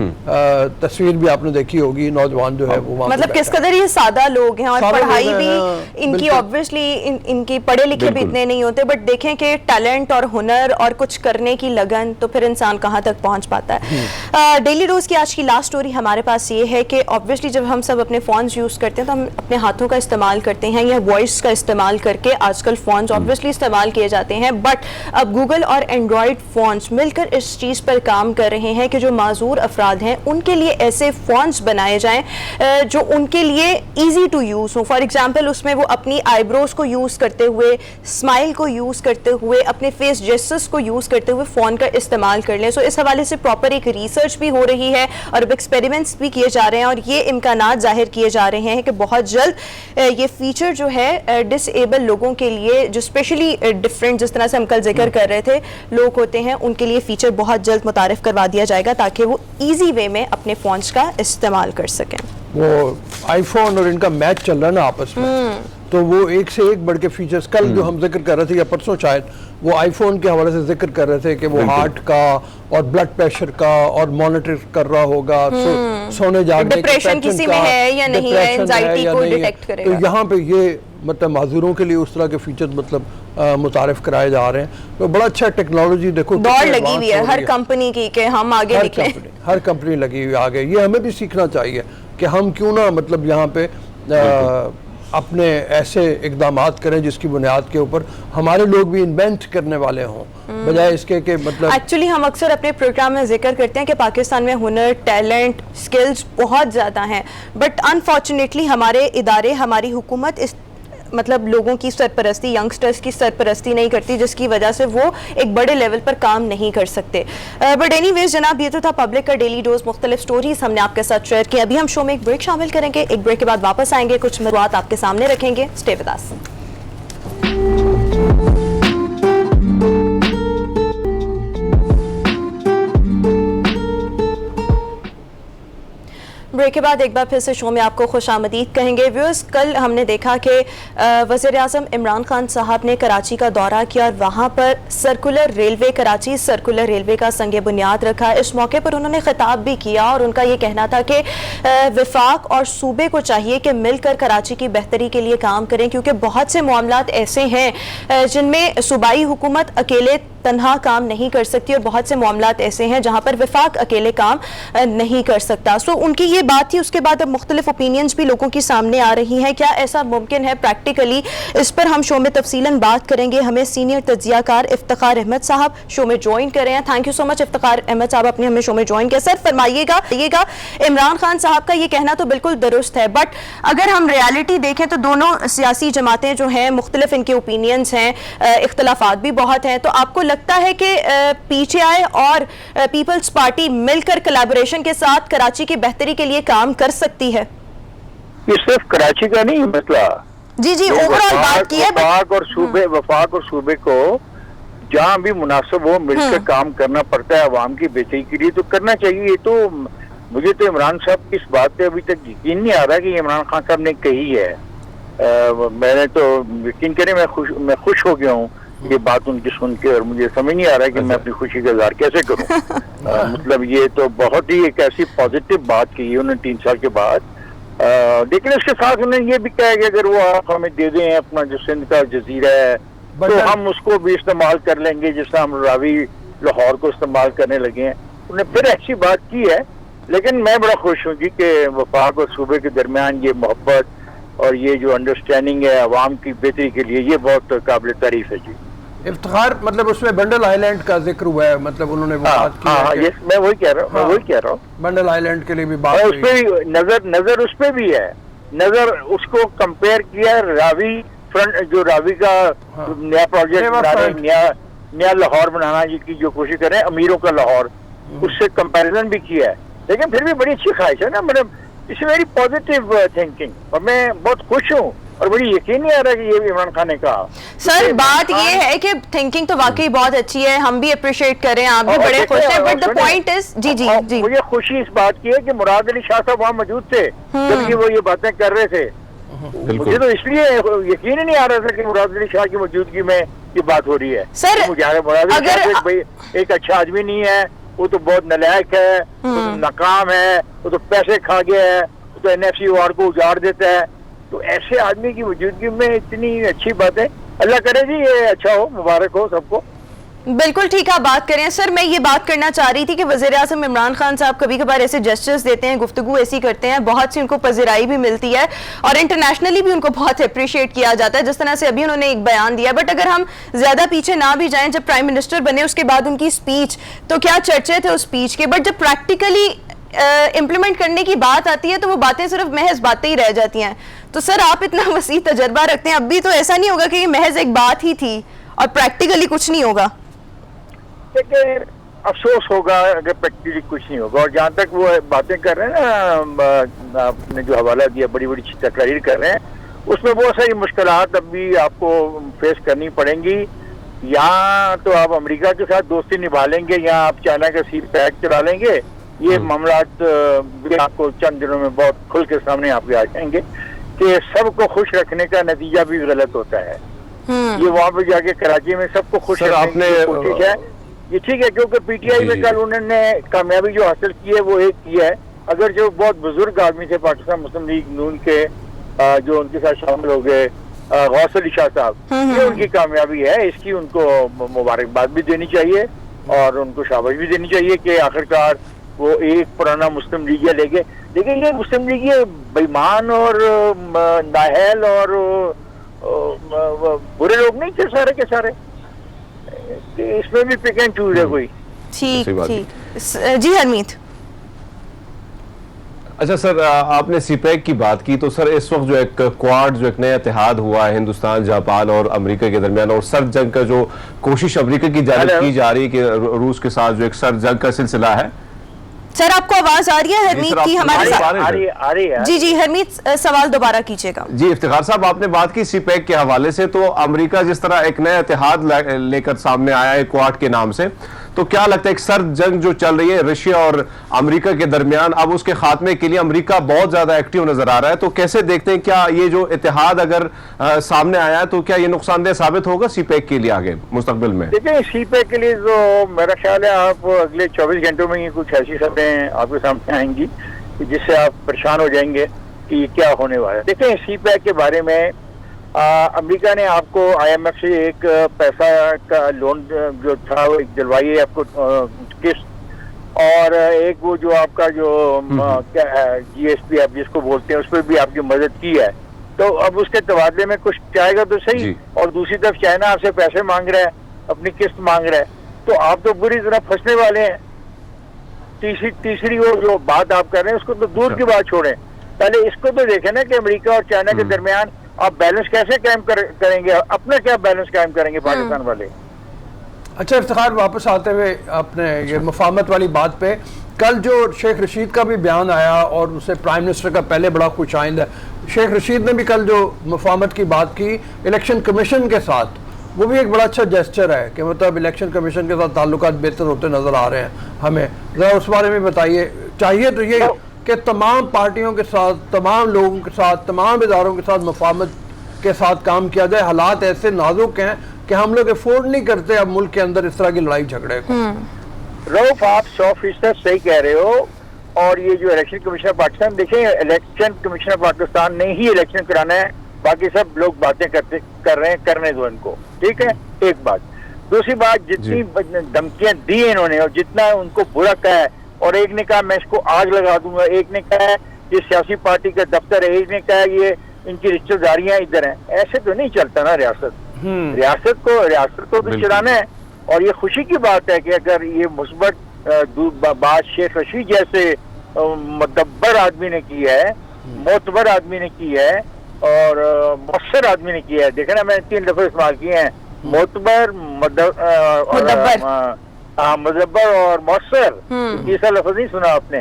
तस्वीर भी आपने देखी होगी। नौजवान जो है वो मतलब किस कदर ये सादा लोग हैं और पढ़ाई भी इनकी ऑब्वियसली इनकी पढ़े लिखे भी इतने नहीं होते, बट देखें कि टैलेंट और हुनर और कुछ करने की लगन, तो फिर इंसान कहाँ तक पहुंच पाता है। डेली डोज की आज की लास्ट स्टोरी हमारे पास ये है कि ऑब्वियसली जब हम सब अपने फोन्स यूज करते हैं तो हम अपने हाथों का इस्तेमाल करते हैं या वॉइस का इस्तेमाल करके आजकल फोन्स ऑब्वियसली इस्तेमाल किए जाते हैं, बट अब गूगल और एंड्रॉयड फोन्स मिलकर इस चीज पर काम कर रहे हैं कि जो माजूर अफराद हैं उनके लिए ऐसे फोन्स बनाए जाएं जो उनके लिए इजी टू यूज हो। फॉर एग्जांपल उसमें वो अपनी आईब्रोज को यूज करते हुए, स्माइल को यूज करते हुए, अपने फेस जेस्चर्स को यूज करते हुए फोन का इस्तेमाल कर लें। सो इस हवाले से प्रॉपर एक रिसर्च भी हो रही है और अब एक्सपेरिमेंट्स भी किए जा रहे हैं और ये इम्कानात जाहिर किए जा रहे हैं कि बहुत जल्द ये फीचर जो है डिसेबल लोगों के लिए, जो स्पेशली डिफरेंट, जिस तरह से हम कल जिक्र कर रहे थे, लोग होते हैं, उनके लिए फीचर बहुत जल्द मुतारिफ करवा दिया जाएगा ताकि वो ईजी वे में अपने फोन्स का इस्तेमाल कर सकें। वो आईफोन और इनका मैच चल रहा है ना आपस में, तो वो एक से एक बढ़ के फीचर्स, कल जो हम जिक्र कर रहे थे या परसों शायद वो आईफोन के हवाले से जिक्र कर रहे थे कि वो हार्ट का और ब्लड प्रेशर का और मॉनिटर कर रहा होगा, सोने जागने, डिप्रेशन किसी में है या नहीं है, एंजाइटी को डिटेक्ट करेगा। तो यहाँ पे ये मतलब माजूरों के लिए उस तरह के फीचर्स मतलब मुतारिफ कराए जा रहे हैं। तो बड़ा अच्छा टेक्नोलॉजी, देखो दौड़ लगी हुई है हर कंपनी की कि हम आगे निकलें। हर कंपनी लगी हुई आगे, ये हमें भी सीखना चाहिए कि हम क्यों ना मतलब यहाँ पे अपने ऐसे इकदामात करें जिसकी बुनियाद के ऊपर हमारे लोग भी इन्वेंट करने वाले हों, बजाय इसके कि मतलब एक्चुअली हम अक्सर अपने प्रोग्राम में जिक्र करते हैं कि पाकिस्तान में हुनर, टैलेंट, स्किल्स बहुत ज़्यादा हैं, बट अनफॉर्चुनेटली हमारे इदारे, हमारी हुकूमत इस मतलब लोगों की सरपरस्ती, यंगस्टर्स की सरपरस्ती नहीं करती, जिसकी वजह से वो एक बड़े लेवल पर काम नहीं कर सकते। बट एनीवेज जनाब, ये तो था पब्लिक का डेली डोज, मुख्तलिफ स्टोरीज हमने आपके साथ शेयर की। अभी हम शो में एक ब्रेक शामिल करेंगे, एक ब्रेक के बाद वापस आएंगे, कुछ मौज़ूआत आपके सामने रखेंगे। Stay with us. ब्रेक के बाद एक बार फिर से शो में आपको खुशामदीद कहेंगे। व्यूअर्स, कल हमने देखा कि वज़ीर-ए-आज़म इमरान खान साहब ने कराची का दौरा किया और वहाँ पर circular railway, Karachi circular railway का संग बुनियाद रखा। इस मौके पर उन्होंने खिताब भी किया और उनका ये कहना था कि वफाक और सूबे को चाहिए कि मिलकर कराची की बेहतरी के लिए काम करें, क्योंकि बहुत से मामलात ऐसे हैं जिनमें सूबाई हुकूमत अकेले तन्हा काम नहीं कर सकती और बहुत से मामलात ऐसे हैं जहाँ पर वफाक अकेले काम नहीं कर सकता। सो उनकी ये बात थी। उसके बाद अब मुख्तलिफ ओपिनियंस भी लोगों की सामने आ रही हैं। क्या ऐसा मुमकिन है प्रैक्टिकली? इस पर हम शो में तफसीलन बात करेंगे। हमें सीनियर तज्जियाकार इफ्तिखार अहमद साहब शो में ज्वाइन कर रहे हैं। Thank you so much Iftikhar Ahmad साहब, आपने हमें शो में ज्वाइन किया। सर फरमाइएगा, इमरान खान साहब का ये कहना तो बिल्कुल दुरुस्त है, बट अगर हम रियलिटी देखें तो दोनों सियासी जमातें जो हैं, मुख्तलिफ इनके ओपिनियंस हैं, इख्तलाफात भी बहुत हैं, तो आपको लगता है कि पीटीआई और पीपल्स पार्टी मिलकर कोलैबोरेशन के साथ कराची की बेहतरी के लिए काम कर सकती है? ये सिर्फ कराची का नहीं मसला, जी ओवरऑल बात की है। वफाक और सूबे को जहाँ भी मुनासिब हो मिलकर काम करना पड़ता है अवाम की बेहतरी के लिए, तो करना चाहिए। ये तो मुझे तो इमरान साहब की इस बात पे अभी तक यकीन नहीं आ रहा कि इमरान खान साहब ने कही है। मैंने तो यकीन करें मैं खुश हो गया हूँ ये बात उनकी सुन के, और मुझे समझ नहीं आ रहा है कि मैं अपनी खुशी का इजहार कैसे करूं। मतलब ये तो बहुत ही एक ऐसी पॉजिटिव बात की है उन्होंने 3 साल के बाद। लेकिन इसके साथ उन्होंने ये भी कहा कि अगर वो आप हमें दे दें अपना जो सिंध का जजीरा है तो हम उसको भी इस्तेमाल कर लेंगे, जिस तरह हम रावी लाहौर को इस्तेमाल करने लगे हैं। उन्होंने फिर ऐसी बात की है। लेकिन मैं बड़ा खुश हूँ जी कि वफाक और सूबे के दरमियान ये मोहब्बत और ये जो अंडरस्टैंडिंग है अवाम की बेहतरी के लिए, ये बहुत काबिल तारीफ है जी। इफ्तिखार, मतलब उसमें बंडल आइलैंड का जिक्र हुआ है, मतलब उन्होंने बात की है। ये मैं वही कह रहा हूँ, बंडल आइलैंड के लिए भी बात उस पे नजर उस पे भी है, नजर उसको कंपेयर किया रावी फ्रंट, जो रावी का नया प्रोजेक्ट बनाने, नया लाहौर बनाना की जो कोशिश कर रहे हैं, अमीरों का लाहौर, उससे कंपैरिजन भी किया है। लेकिन फिर भी बड़ी अच्छी ख्वाहिश है ना, मतलब इट्स वेरी पॉजिटिव थिंकिंग, और मैं बहुत खुश हूँ और मुझे यकीन नहीं आ रहा कि ये इमरान खान ने कहा। सर बात ये है कि थिंकिंग तो वाकई बहुत अच्छी है, हम भी अप्रिशिएट कर रहे हैं, आप भी बड़े खुश हैं, बट द पॉइंट इज जी जी जी मुझे खुशी इस बात की है कि मुराद अली शाह साहब वहाँ मौजूद थे जबकि वो ये बातें कर रहे थे। मुझे तो इसलिए यकीन ही नहीं आ रहा था कि मुराद अली शाह की मौजूदगी में ये बात हो रही है। सर मुराद अली शाह भाई एक अच्छा आदमी नहीं है, वो तो बहुत नालायक है, वो तो नाकाम है, वो तो पैसे खा गया है, वो तो एनएफसी वार को उजाड़ देता है। तो ऐसे आदमी की मौजूदगी में इतनी अच्छी बातें, अल्लाह करे जी ये अच्छा हो, मुबारक हो सबको। बिल्कुल ठीक आप बात करें। सर मैं ये बात करना चाह रही थी कि वज़ीर आज़म इमरान खान साहब कभी कभार ऐसे जेस्चर्स देते हैं, गुफ्तगू ऐसी करते हैं, बहुत सी उनको पज़िराई भी मिलती है और इंटरनेशनली भी उनको बहुत अप्रिशिएट किया जाता है, जिस तरह से अभी उन्होंने एक बयान दिया। बट अगर हम ज़्यादा पीछे ना भी जाएं, जब प्राइम मिनिस्टर बने उसके बाद उनकी स्पीच, तो क्या चर्चे थे उस स्पीच के, बट जब प्रैक्टिकली इम्प्लीमेंट करने की बात आती है तो वो बातें सिर्फ महज बातें ही रह जाती हैं। तो सर आप इतना वसी तजर्बा रखते हैं, अब भी तो ऐसा नहीं होगा कि ये महज एक बात ही थी और प्रैक्टिकली कुछ नहीं होगा? देखिए अफसोस होगा अगर प्रैक्टिकली कुछ नहीं होगा। और जहाँ तक वो बातें कर रहे हैं ना, आपने जो हवाला दिया बड़ी बड़ी तकरीर कर रहे हैं, उसमें बहुत सारी मुश्किलात अभी आपको फेस करनी पड़ेंगी। यहाँ तो आप अमेरिका के साथ दोस्ती निभा लेंगे, यहाँ आप चाइना का सी पैक चला लेंगे, ये मामलात भी आपको चंद दिनों में बहुत खुल के सामने आपके आ जाएंगे कि सबको खुश रखने का नतीजा भी गलत होता है। ये वहाँ पे जाके कराची में सबको खुश रखने की कोशिश है, ये ठीक है, क्योंकि पीटीआई में कल उन्होंने कामयाबी जो हासिल की है वो एक की है। अगर जो बहुत बुजुर्ग आदमी थे पाकिस्तान मुस्लिम लीग नून के जो उनके साथ शामिल हो गए, गौस अली शाह साहब, ये उनकी कामयाबी है, इसकी उनको मुबारकबाद भी देनी चाहिए और उनको शाबाश भी देनी चाहिए कि आखिरकार वो एक पुराना मुस्लिम लीगिया ले गए। लेकिन ये मुस्लिम लीगिया बेईमान और नाहल और बुरे लोग नहीं थे सारे के सारे, इसमें भी पिक एंड चूज है कोई। ठीक ठीक जी हरमीत। अच्छा सर, आपने सीपैक की बात की, तो सर इस वक्त जो एक क्वाड जो एक नया इत्तेहाद हुआ है हिंदुस्तान, जापान और अमेरिका के दरमियान, और सर्द जंग का जो कोशिश अमेरिका की जानिब की जा रही है कि रूस के साथ जो एक सर्द जंग का सिलसिला है। सर आपको आवाज आ रही है हरमीत की हमारे साथ? आ रही है। जी जी हरमीत सवाल दोबारा कीजिएगा। जी इफ्तिखार साहब, आपने बात की सीपैक के हवाले से, तो अमेरिका जिस तरह एक नया इत्तेहाद लेकर सामने आया है क्वाड के नाम से, तो क्या लगता है एक सर्द जंग जो चल रही है रशिया और अमेरिका के दरमियान, अब उसके खात्मे के लिए अमेरिका बहुत ज्यादा एक्टिव नजर आ रहा है, तो कैसे देखते हैं, क्या ये जो इत्तेहाद अगर सामने आया है तो क्या ये नुकसानदेह साबित होगा सीपैक के लिए आगे मुस्तकबिल में? देखिए सीपैक के लिए तो मेरा ख्याल है आप अगले 24 घंटों में ये कुछ ऐसी खबरें आपके सामने आएंगी जिससे आप परेशान हो जाएंगे कि क्या होने वाला है। देखिए सीपैक के बारे में अमेरिका ने आपको IMF से एक पैसा का लोन जो था वो एक दिलवाई है आपको किस्त, और एक वो जो आपका जो क्या है GSP आप जिसको बोलते हैं, उस पर भी आपकी मदद की है। तो अब उसके तबादले में कुछ चाहेगा तो सही, और दूसरी तरफ चाइना आपसे पैसे मांग रहा है, अपनी किस्त मांग रहा है, तो आप तो बुरी तरह फंसने वाले हैं। तीसरी वो जो बात आप कर रहे हैं उसको तो दूर की बात छोड़ें, पहले इसको तो देखें ना कि अमेरिका और चाइना के दरमियान आप बैलेंस कैसे कायम करेंगे, अपना क्या बैलेंस कायम करेंगे पाकिस्तान वाले। अच्छा इफ्तिखार, वापस आते हुए आपने ये मुफाहमत वाली बात पे, कल जो शेख रशीद का भी बयान आया और उससे प्राइम मिनिस्टर का पहले बड़ा खुशाइंद है, शेख रशीद ने भी कल जो मुफाहमत की बात की इलेक्शन कमीशन के साथ, वो भी एक बड़ा अच्छा जेस्चर है कि मतलब इलेक्शन कमीशन के साथ ताल्लुकात बेहतर होते नजर आ रहे हैं हमें, जरा उस बारे में बताइए। चाहिए तो ये कि तमाम पार्टियों के साथ, तमाम लोगों के साथ, तमाम इदारों के साथ मुफाहमत के साथ काम किया जाए। हालात ऐसे नाजुक हैं कि हम लोग अफोर्ड नहीं करते अब मुल्क के अंदर इस तरह की लड़ाई झगड़े को। रऊफ आप 100% सही कह रहे हो। और ये जो इलेक्शन कमीशन पाकिस्तान, देखें इलेक्शन कमीशन पाकिस्तान ने ही इलेक्शन कराना है, बाकी सब लोग बातें कर रहे हैं, करने दो इनको, ठीक है, एक बात। दूसरी बात, जितनी धमकियां दी इन्होंने और जितना उनको बुरा कहा है, और एक ने कहा मैं इसको आग लगा दूंगा, एक ने कहा ये सियासी पार्टी का दफ्तर है, एक ने कहा ये इनकी रिश्तेदारियां इधर हैं, ऐसे तो नहीं चलता ना रियासत। रियासत को तो चलाना है। और ये खुशी की बात है कि अगर ये मुस्बत बात शेख रशीद जैसे मुदब्बर आदमी ने की है, मोतबर आदमी ने की है और मौसर आदमी ने किया है। देखे ना, मैंने 3 लफ्ज इस्तेमाल किए हैं, मोतबर, मुदब्बर और मौसर। तीसरा लफ्ज नहीं सुना आपने?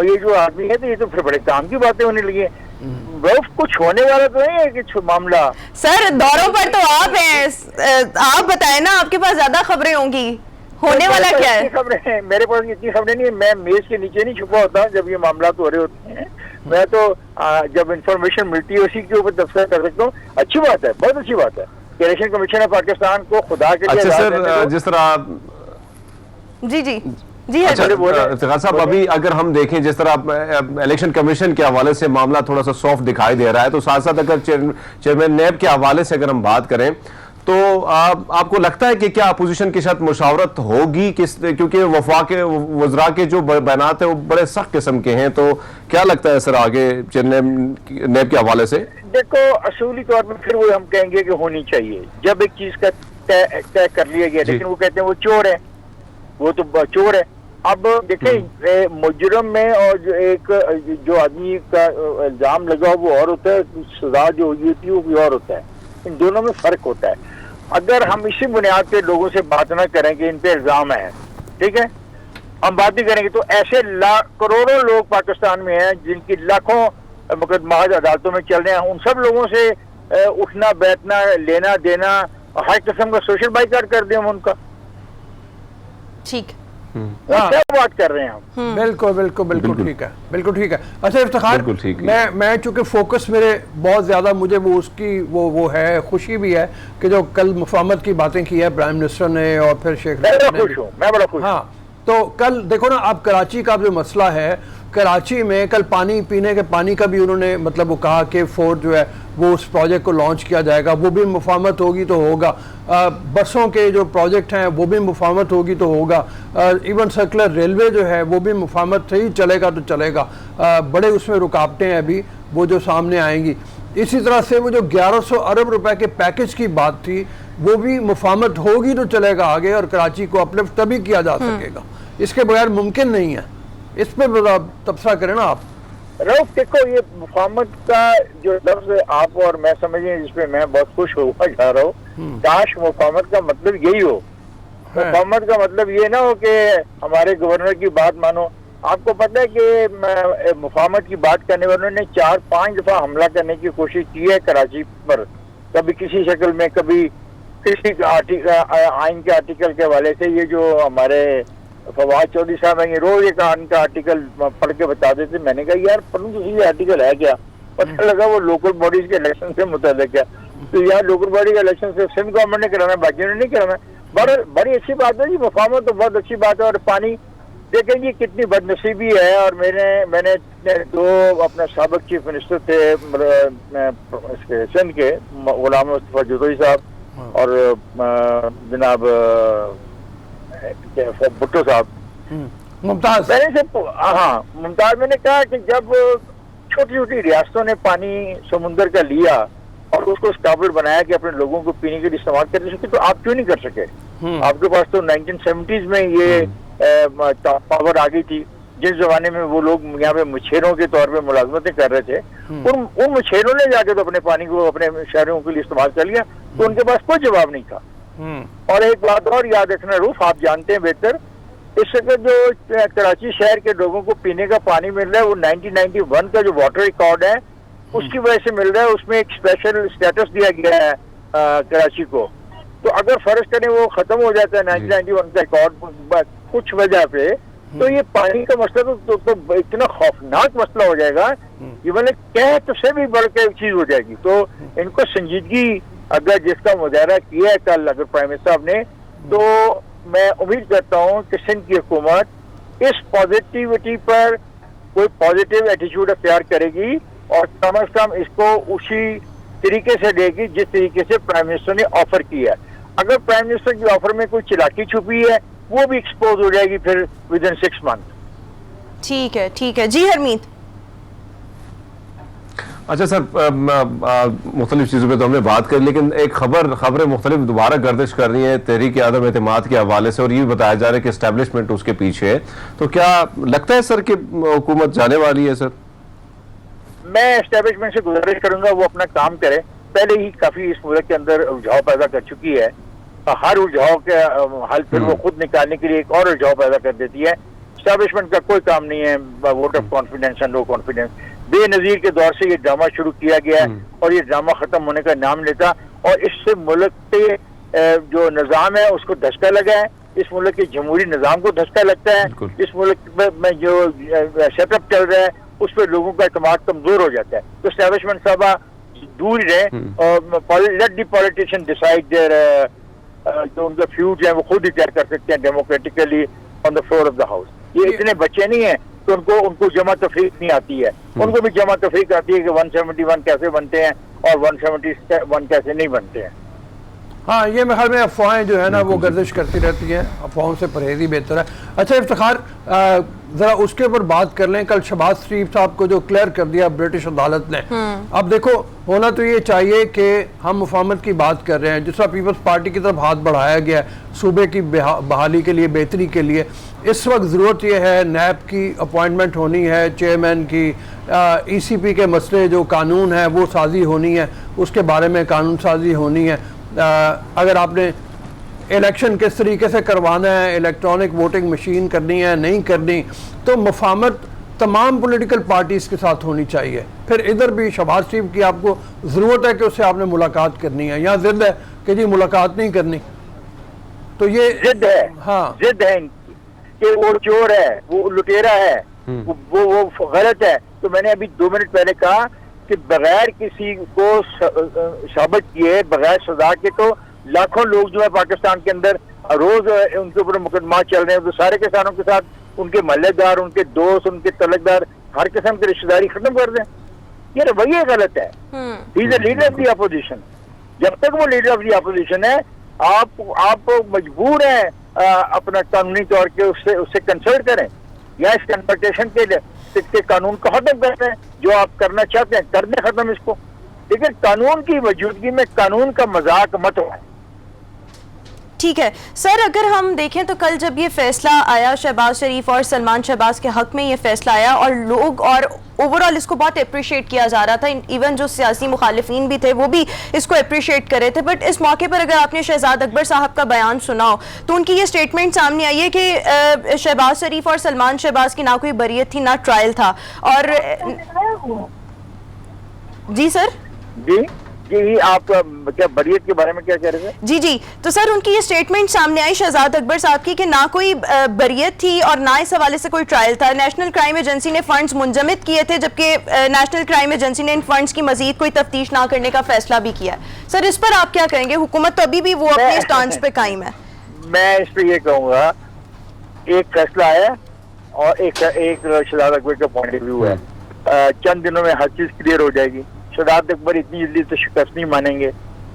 ये जो आदमी है तो ये तो फिर बड़े काम की बातें होने लगी है। रऊफ कुछ होने वाला तो नहीं है कि मामला। सर दौरों पर तो आप हैं, आप बताएं ना, आपके पास ज्यादा खबरें होंगी, होने वाला क्या है? खबरें हैं मेरे पास, इतनी खबरें नहीं है, मैं मेज के नीचे नहीं छुपा होता जब ये मामला हो रहे होते हैं। मैं तो जब इंफॉर्मेशन मिलती है उसी के ऊपर तबसरा कर सकता हूँ। अच्छी बात है, बहुत अच्छी बात है। इलेक्शन कमीशन ऑफ पाकिस्तान को खुदा के लिए अच्छा सर, जिस तरह जी जी जी अच्छा इफ्तिखार साहब, अभी अगर हम देखें जिस तरह इलेक्शन कमीशन के हवाले से मामला थोड़ा सा सॉफ्ट दिखाई दे रहा है, तो साथ साथ अगर चेयरमैन नैब के हवाले से अगर हम बात करें तो आपको लगता है कि क्या अपोजिशन के साथ मुशावरत होगी? क्योंकि वफाक वज़रा के जो बयानात है वो बड़े सख्त किस्म के हैं, तो क्या लगता है सर आगे चेयरमैन नैब के हवाले से? देखो, असूली तौर पर फिर वो हम कहेंगे कि होनी चाहिए जब एक चीज का तय कर लिया गया, लेकिन वो कहते हैं वो चोर है, वो तो चोर है। अब देखें, मुजरम में और जो आदमी का इल्जाम लगा वो और होता है, सजा जो हुई होती है वो भी और होता है। इन दोनों में फर्क होता है। अगर हम इसी बुनियाद पे लोगों से बात ना करें कि इन पे इल्जाम है, ठीक है, हम बात नहीं करेंगे, तो ऐसे करोड़ों लोग पाकिस्तान में हैं जिनकी लाखों मुकदमा अदालतों में चल रहे हैं। उन सब लोगों से उठना बैठना लेना देना हर किस्म का सोशल बाइकाट कर दें हम उनका। ठीक, क्या बात कर रहे हैं हम? बिल्कुल बिल्कुल बिल्कुल ठीक है, बिल्कुल ठीक है। अच्छा इफ्तिखार, बिल्कुल ठीक है। मैं चूंकि फोकस मेरे बहुत ज्यादा, मुझे वो उसकी वो है, खुशी भी है कि जो कल मुफाहमत की बातें की है प्राइम मिनिस्टर ने और फिर शेख मैं बड़ा खुश हूँ, मैं बड़ा खुश। हाँ, तो कल देखो ना, आप कराची का जो मसला है, कराची में कल पानी पीने के पानी का भी उन्होंने मतलब वो कहा कि फोर्थ जो है वो उस प्रोजेक्ट को लॉन्च किया जाएगा, वो भी मुफाहमत होगी तो होगा। बसों के जो प्रोजेक्ट हैं वो भी मुफाहमत होगी तो होगा। इवन सर्कुलर रेलवे जो है वो भी मुफाहमत से ही चलेगा तो चलेगा। बड़े उसमें रुकावटें हैं अभी वो जो सामने आएंगी। इसी तरह से वो जो 1100 अरब रुपए के पैकेज की बात थी वो भी मुफाहमत होगी तो चलेगा आगे, और कराची को अपलिफ्ट तभी किया जा सकेगा, इसके बगैर मुमकिन नहीं है। इस पर तबसरा करें ना आप। रऊफ, देखो, ये मुफाहमत का जो लफ्ज आप और मैं समझे, जिसपे मैं बहुत खुश होगा जा रहा हूँ, काश मुफाहमत का मतलब यही हो। मुफाहमत का मतलब ये ना हो कि हमारे गवर्नर की बात मानो। आपको पता है कि मुफाहमत की बात करने वालों ने 4-5 दफा हमला करने की कोशिश की है कराची पर, कभी किसी शक्ल में, कभी किसी आइन के आर्टिकल के हवाले से। ये जो हमारे फवाद चौधरी साहब हैं, ये रोज एक का आर्टिकल पढ़ के बता देते। मैंने कहा यार पढ़ूं तो ये आर्टिकल है क्या? पता लगा वो लोकल बॉडीज के इलेक्शन से मुताल्लिक है। तो यार लोकल बॉडी का इलेक्शन सिर्फ सिंध गवर्नमेंट ने कराना है, बाकी ने नहीं कराना। बड़ी अच्छी बात है जी, मुफाहमत तो बहुत अच्छी बात है। और पानी देखें जी कितनी बदनसीबी है। और मैंने दो अपने साबिक चीफ मिनिस्टर थे सिंध के, गुलाम मुस्तफा जदोई साहब और जनाब भुट्टो साहब, मुमताज, मुमताज, मैंने कहा कि जब छोटी छोटी रियासतों ने पानी समुंदर का लिया और उसको स्टेबल बनाया कि अपने लोगों को पीने के लिए इस्तेमाल कर सके, तो आप क्यों नहीं कर सके? आपके पास तो 1970s में ये पावर आ गई थी, जिस जमाने में वो लोग यहाँ पे मछेरों के तौर पे मुलाजमतें कर रहे थे। उन मछेरों ने जाके तो अपने पानी को अपने शहरों के लिए इस्तेमाल कर लिया, तो उनके पास कोई जवाब नहीं था। और एक बात और याद रखना रूफ, आप जानते हैं बेहतर, इस वक्त जो कराची शहर के लोगों को पीने का पानी मिल रहा है वो 1991 का जो वाटर रिकॉर्ड है उसकी वजह से मिल रहा है। उसमें एक स्पेशल स्टेटस दिया गया है कराची को। तो अगर फर्ज करें वो खत्म हो जाता है 1991 का रिकॉर्ड कुछ वजह पे, तो ये पानी का मसला तो इतना खौफनाक मसला हो जाएगा, ये मतलब कह तो से भी बढ़ के चीज हो जाएगी। तो इनको संजीदगी अगर जिसका मुजाहरा किया है कल अगर प्राइम मिनिस्टर साहब ने, तो मैं उम्मीद करता हूँ कि सिंध की हुकूमत इस पॉजिटिविटी पर कोई पॉजिटिव एटीट्यूड अख्तियार करेगी और कम अज कम इसको उसी तरीके से देगी जिस तरीके से प्राइम मिनिस्टर ने ऑफर किया है। अगर प्राइम मिनिस्टर की ऑफर में कोई चिलाकी छुपी है वो भी एक्सपोज हो जाएगी फिर विद इन 6 मंथ। ठीक है जी हरमीत। अच्छा सर, मुख्तलिफ चीज़ों पे तो हमने बात करी, लेकिन एक खबरें मुख्तलिफ दोबारा गर्दिश कर रही है तहरीक आदम एतमाद के हवाले से, और ये भी बताया जा रहा है कि एस्टेब्लिशमेंट उसके पीछे है। तो क्या लगता है सर कि हुकूमत जाने वाली है? सर मैं एस्टेब्लिशमेंट से गुजारिश करूंगा वो अपना काम करे। पहले ही काफी इस मुल्क के अंदर उलझाव पैदा कर चुकी है, हर उलझाव के हल फिर वो खुद निकालने के लिए एक और उलझाव पैदा कर देती है। एस्टैब्लिशमेंट का कोई काम नहीं है vote of confidence and no confidence. Benazir के दौर से ये ड्रामा शुरू किया गया है और ये ड्रामा खत्म होने का नाम लेता, और इससे मुल्क के जो निज़ाम है उसको धक्का लगा है, इस मुल्क के जमहूरी निज़ाम को धक्का लगता है, इस मुल्क में जो सेटअप चल रहा है उस पर लोगों का एतमाद कमजोर हो जाता है। तो एस्टैब्लिशमेंट साहब दूर ही रहे और let the politician decide their जो उनका फ्यूज है वो खुद ही तय कर सकते हैं democratically on the floor of the house. ये इतने बच्चे नहीं है तो उनको जमा तफरीक नहीं आती है, उनको भी जमा तफरीक आती है कि 171 कैसे बनते हैं और 171 कैसे नहीं बनते हैं। हाँ, ये मेरे ख्याल में अफवाहें जो है ना वो गर्दिश करती रहती हैं, अफवाहों से परहेज ही बेहतर है। अच्छा इफ्तिखार, ज़रा उसके ऊपर बात कर लें, कल शहबाज शरीफ साहब को जो क्लियर कर दिया ब्रिटिश अदालत ने। अब देखो, होना तो ये चाहिए कि हम मुफाहमत की बात कर रहे हैं, जिस तरह पीपल्स पार्टी की तरफ हाथ बढ़ाया गया सूबे की बहाली के लिए, बेहतरी के लिए। इस वक्त ज़रूरत यह है नैब की अपॉइंटमेंट होनी है, चेयरमैन की, ECP के मसले जो कानून है वो साजी होनी है, उसके बारे में कानून साजी होनी है। अगर आपने इलेक्शन किस तरीके से करवाना है, इलेक्ट्रॉनिक वोटिंग मशीन करनी है नहीं करनी, तो मुफाहमत तमाम पॉलिटिकल पार्टीज़ के साथ होनी चाहिए। फिर इधर भी शहबाज शरीफ की आपको ज़रूरत है कि उससे आपने मुलाकात करनी है, या जिद है कि जी मुलाकात नहीं करनी, तो ये जिद है। हाँ, जिद है कि वो चोर है, वो लुटेरा है, वो गलत है। तो मैंने अभी 2 मिनट पहले कहा कि बगैर किसी को साबित किए, बगैर सजा के तो लाखों लोग जो है पाकिस्तान के अंदर रोज उनके ऊपर मुकदमा चल रहे हैं, तो सारे किसानों के साथ उनके महल्लेदार, उनके दोस्त, उनके तलकदार, हर किस्म की रिश्तेदारी खत्म कर दें। ये रवैया गलत है। He is the leader of the opposition. जब तक वो लीडर ऑफ द अपोजिशन है, आप मजबूर हैं अपना कानूनी तौर के उससे कंसल्ट करें, या इस कन्वर्टेशन के कानून को खत्म कर दें। जो आप करना चाहते हैं कर दें खत्म इसको, लेकिन कानून की मौजूदगी में कानून का मजाक मत हो। ठीक है सर, अगर हम देखें तो कल जब ये फैसला आया शहबाज शरीफ और सलमान शहबाज के हक में ये फैसला आया, और लोग और ओवरऑल इसको बहुत अप्रिशिएट किया जा रहा था, इवन जो सियासी मुखालिफिन भी थे वो भी इसको अप्रिशिएट कर रहे थे। बट इस मौके पर अगर आपने शहजाद अकबर साहब का बयान सुना हो तो उनकी ये स्टेटमेंट सामने आई है कि शहबाज शरीफ और सलमान शहबाज की ना कोई बरियत थी ना ट्रायल था। और जी सर, जी जी, आप क्या बरियत के बारे में क्या कह रहे थे? जी जी, तो सर उनकी ये स्टेटमेंट सामने आई शहजाद अकबर साहब की कि ना कोई बरियत थी और ना इस हवाले से कोई ट्रायल था। नेशनल क्राइम एजेंसी ने फंड्स मुंजमद किए थे, जबकि नेशनल क्राइम एजेंसी ने इन फंड्स की मजीद कोई तफ्तीश ना करने का फैसला भी किया है। सर इस पर आप क्या कहेंगे? हुकूमत तो अभी भी वो अपने स्टांस पे कायम है। मैं इस पर ये कहूँगा, एक फैसला है और एक शहजाद अकबर का पॉइंट ऑफ व्यू है। चंद दिनों में हर चीज क्लियर हो जाएगी। शहजाद अकबर इतनी जल्दी तो शिकस्त नहीं मानेंगे,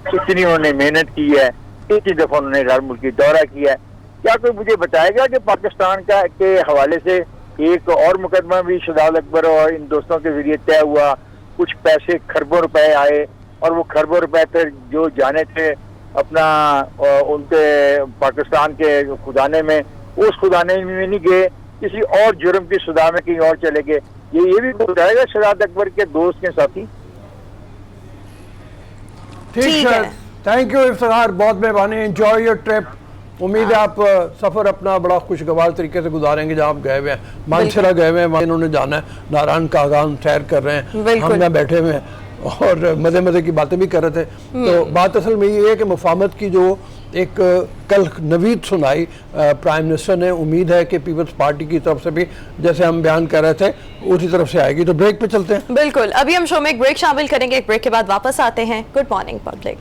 इतनी उन्होंने मेहनत की है, इतनी दफा उन्होंने गैर मुल्की दौरा किया है। क्या कोई मुझे बताएगा कि पाकिस्तान के हवाले से एक और मुकदमा भी शहजाद अकबर और इन दोस्तों के जरिए तय हुआ, कुछ पैसे खरबों रुपए आए और वो खरबों रुपए फिर जो जाने थे अपना उनके पाकिस्तान के खुदाने में, उस खुदाने में नहीं गए, किसी और जुर्म की सजा में कहीं और चले गए। ये भी बताएगा शहजाद अकबर के दोस्त के साथी। ठीक है, थैंक यू इफ्तिखार, बहुत मेहरबानी, एंजॉय योर ट्रिप। उम्मीद है आप सफ़र अपना बड़ा खुशगवार तरीके से गुजारेंगे। जहाँ आप गए हुए हैं, मानसरा गए हुए हैं, वहाँ इन्होंने जाना है, नारायण का आगाम सैर कर रहे हैं, हम यहाँ बैठे हुए हैं और मज़े मज़े की बातें भी कर रहे थे। तो बात असल में ये है कि मुफाहमत की जो एक कल नवीद सुनाई प्राइम मिनिस्टर ने, उम्मीद है कि पीपल्स पार्टी की तरफ से भी जैसे हम बयान कर रहे थे उसी तरफ से आएगी। तो ब्रेक पे चलते हैं। बिल्कुल, अभी हम शो में एक ब्रेक शामिल करेंगे, एक ब्रेक के बाद वापस आते हैं। Good morning public.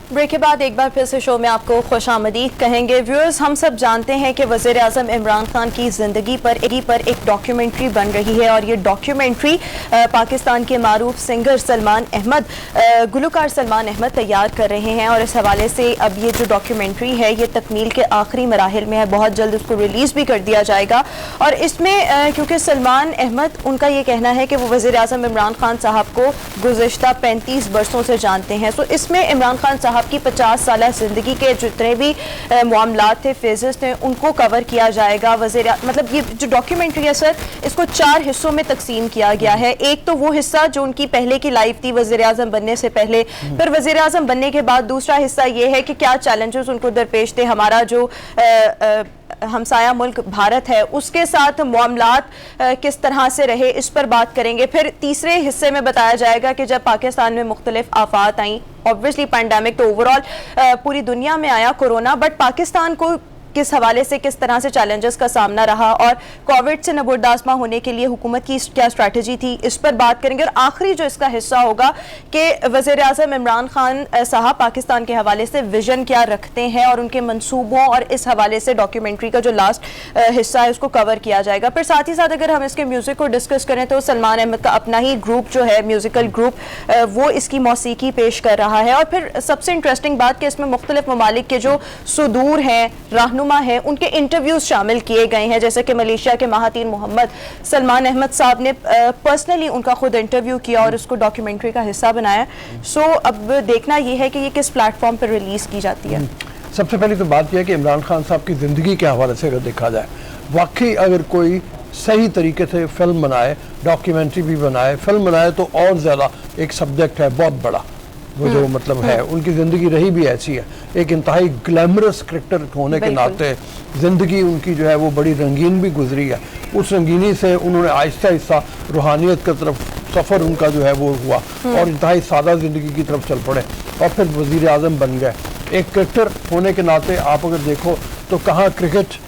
ब्रेक के बाद एक बार फिर से शो में आपको खुशामदीद कहेंगे। व्यूअर्स, हम सब जानते हैं कि वज़ीर आज़म इमरान खान की ज़िंदगी पर एक डॉक्यूमेंट्री बन रही है, और ये डॉक्यूमेंट्री पाकिस्तान के मारूफ सिंगर सलमान अहमद, गुलकार सलमान अहमद तैयार कर रहे हैं। और इस हवाले से अब ये जो डॉक्यूमेंट्री है ये तकमील के आखिरी मराहिल में है, बहुत जल्द उसको रिलीज़ भी कर दिया जाएगा। और इसमें क्योंकि सलमान अहमद, उनका ये कहना है कि वो वज़ीर आज़म इमरान खान साहब को गुज़िश्ता 35 बरसों से जानते हैं, तो इसमें इमरान खान साहब आपकी 50 साल जिंदगी के जितने भी मामलात थे, फेजेस थे, उनको कवर किया जाएगा। मतलब ये जो डॉक्यूमेंट्री है सर, इसको 4 हिस्सों में तकसीम किया गया है। एक तो वो हिस्सा जो उनकी पहले की लाइफ थी वज़ीर आज़म बनने से पहले, फिर वज़ीर आज़म बनने के बाद दूसरा हिस्सा ये है कि क्या चैलेंजेस उनको दरपेश थे, हमारा जो हमसाया मुल्क भारत है उसके साथ मामलात किस तरह से रहे, इस पर बात करेंगे। फिर तीसरे हिस्से में बताया जाएगा कि जब पाकिस्तान में मुख्तलिफ आफात आई, ऑब्वियसली पैंडेमिक तो ओवरऑल पूरी दुनिया में आया कोरोना, बट पाकिस्तान को किस हवाले से किस तरह से चैलेंजेस का सामना रहा और कोविड से नबुर्दाश्त होने के लिए हुकूमत की क्या स्ट्रैटेजी थी, इस पर बात करेंगे। और आखिरी जो इसका हिस्सा होगा कि वज़ीर आज़म इमरान खान साहब पाकिस्तान के हवाले से विजन क्या रखते हैं और उनके मंसूबों, और इस हवाले से डॉक्यूमेंट्री का जो लास्ट हिस्सा है उसको कवर किया जाएगा। फिर साथ ही साथ अगर हम इसके म्यूज़िक को डिस्कस करें तो सलमान अहमद का अपना ही ग्रुप जो है, म्यूज़िकल ग्रुप, वो इसकी मौसीकी पेश कर रहा है। और फिर सबसे इंटरेस्टिंग बात कि इसमें मुख्तलिफ ममालिक के जो सुदूर हैं, रहनुमा है, उनके इंटरव्यूज शामिल किए गए हैं। जैसे कि मलेशिया के महातीर मोहम्मद सलमान अहमद साहब ने पर्सनली उनका खुद इंटरव्यू किया और उसको डॉक्यूमेंट्री का हिस्सा बनाया। सो अब देखना यह है कि ये किस प्लेटफॉर्म पर रिलीज की जाती है। सबसे पहले तो बात यह है कि इमरान खान साहब की ज़िंदगी के हवाले से अगर देखा जाए, वाकई अगर कोई सही तरीके से फिल्म बनाए, डॉक्यूमेंट्री भी बनाए, फिल्म बनाए, तो और ज़्यादा एक सब्जेक्ट है बहुत बड़ा, वो जो मतलब है उनकी ज़िंदगी रही भी ऐसी है। एक इंतहाई ग्लैमरस क्रिकेटर होने के नाते ज़िंदगी उनकी जो है वो बड़ी रंगीन भी गुजरी है। उस रंगीनी से उन्होंने आहिस्ता आहिस्ता रूहानियत की तरफ सफ़र उनका जो है वो हुआ और इंतहाई सादा ज़िंदगी की तरफ चल पड़े और फिर वज़ीर आज़म बन गए। एक क्रिकेटर होने के नाते आप अगर देखो तो कहाँ क्रिकेट,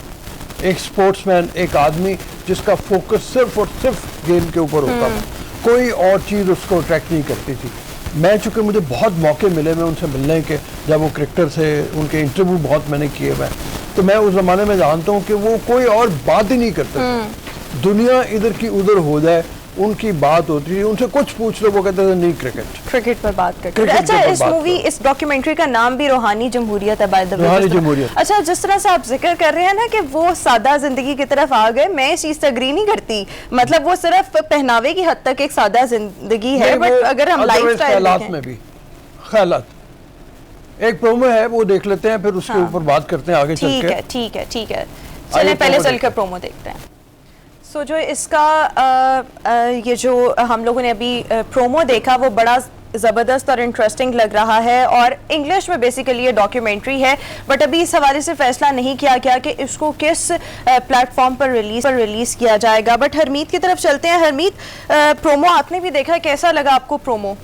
एक स्पोर्ट्समैन, एक आदमी जिसका फोकस सिर्फ और सिर्फ गेम के ऊपर होता था, कोई और चीज़ उसको अट्रैक्ट नहीं करती थी। मैं चूँकि मुझे बहुत मौके मिले मैं उनसे मिलने के, जब वो क्रिकेटर से उनके इंटरव्यू बहुत मैंने किए हुए, तो मैं उस ज़माने में जानता हूँ कि वो कोई और बात ही नहीं करते थे। दुनिया इधर की उधर हो जाए उनकी बात होती है, उनसे कुछ पूछ लो वो कहते थे नहीं क्रिकेट पर बात करते हैं। अच्छा, इस मूवी, इस डॉक्यूमेंट्री का नाम भी रूहानी जमहूरियत है, बाय द वे। रूहानी जमहूरियत। अच्छा, जिस तरह से आप जिक्र कर रहे हैं ना कि वो सादा जिंदगी की तरफ आ गए, मैं इस चीज से एग्री नहीं करती। मतलब वो सिर्फ पहनावे की हद तक एक सादा जिंदगी है, बट अगर हम लाइफस्टाइल में भी ख्यालात, एक प्रोमो है वो देख लेते हैं, फिर उसके ऊपर बात करते हैं आगे चल के। ठीक है, चलिए पहले चलकर प्रोमो देखते हैं। सो जो इसका ये जो हम लोगों ने अभी प्रोमो देखा वो बड़ा ज़बरदस्त और इंटरेस्टिंग लग रहा है और इंग्लिश में बेसिकली ये डॉक्यूमेंट्री है, बट अभी इस हवाले से फैसला नहीं किया गया कि इसको किस प्लेटफॉर्म पर रिलीज़ किया जाएगा। बट हरमीत की तरफ चलते हैं। हरमीत, प्रोमो आपने भी देखा, कैसा लगा आपको प्रोमो?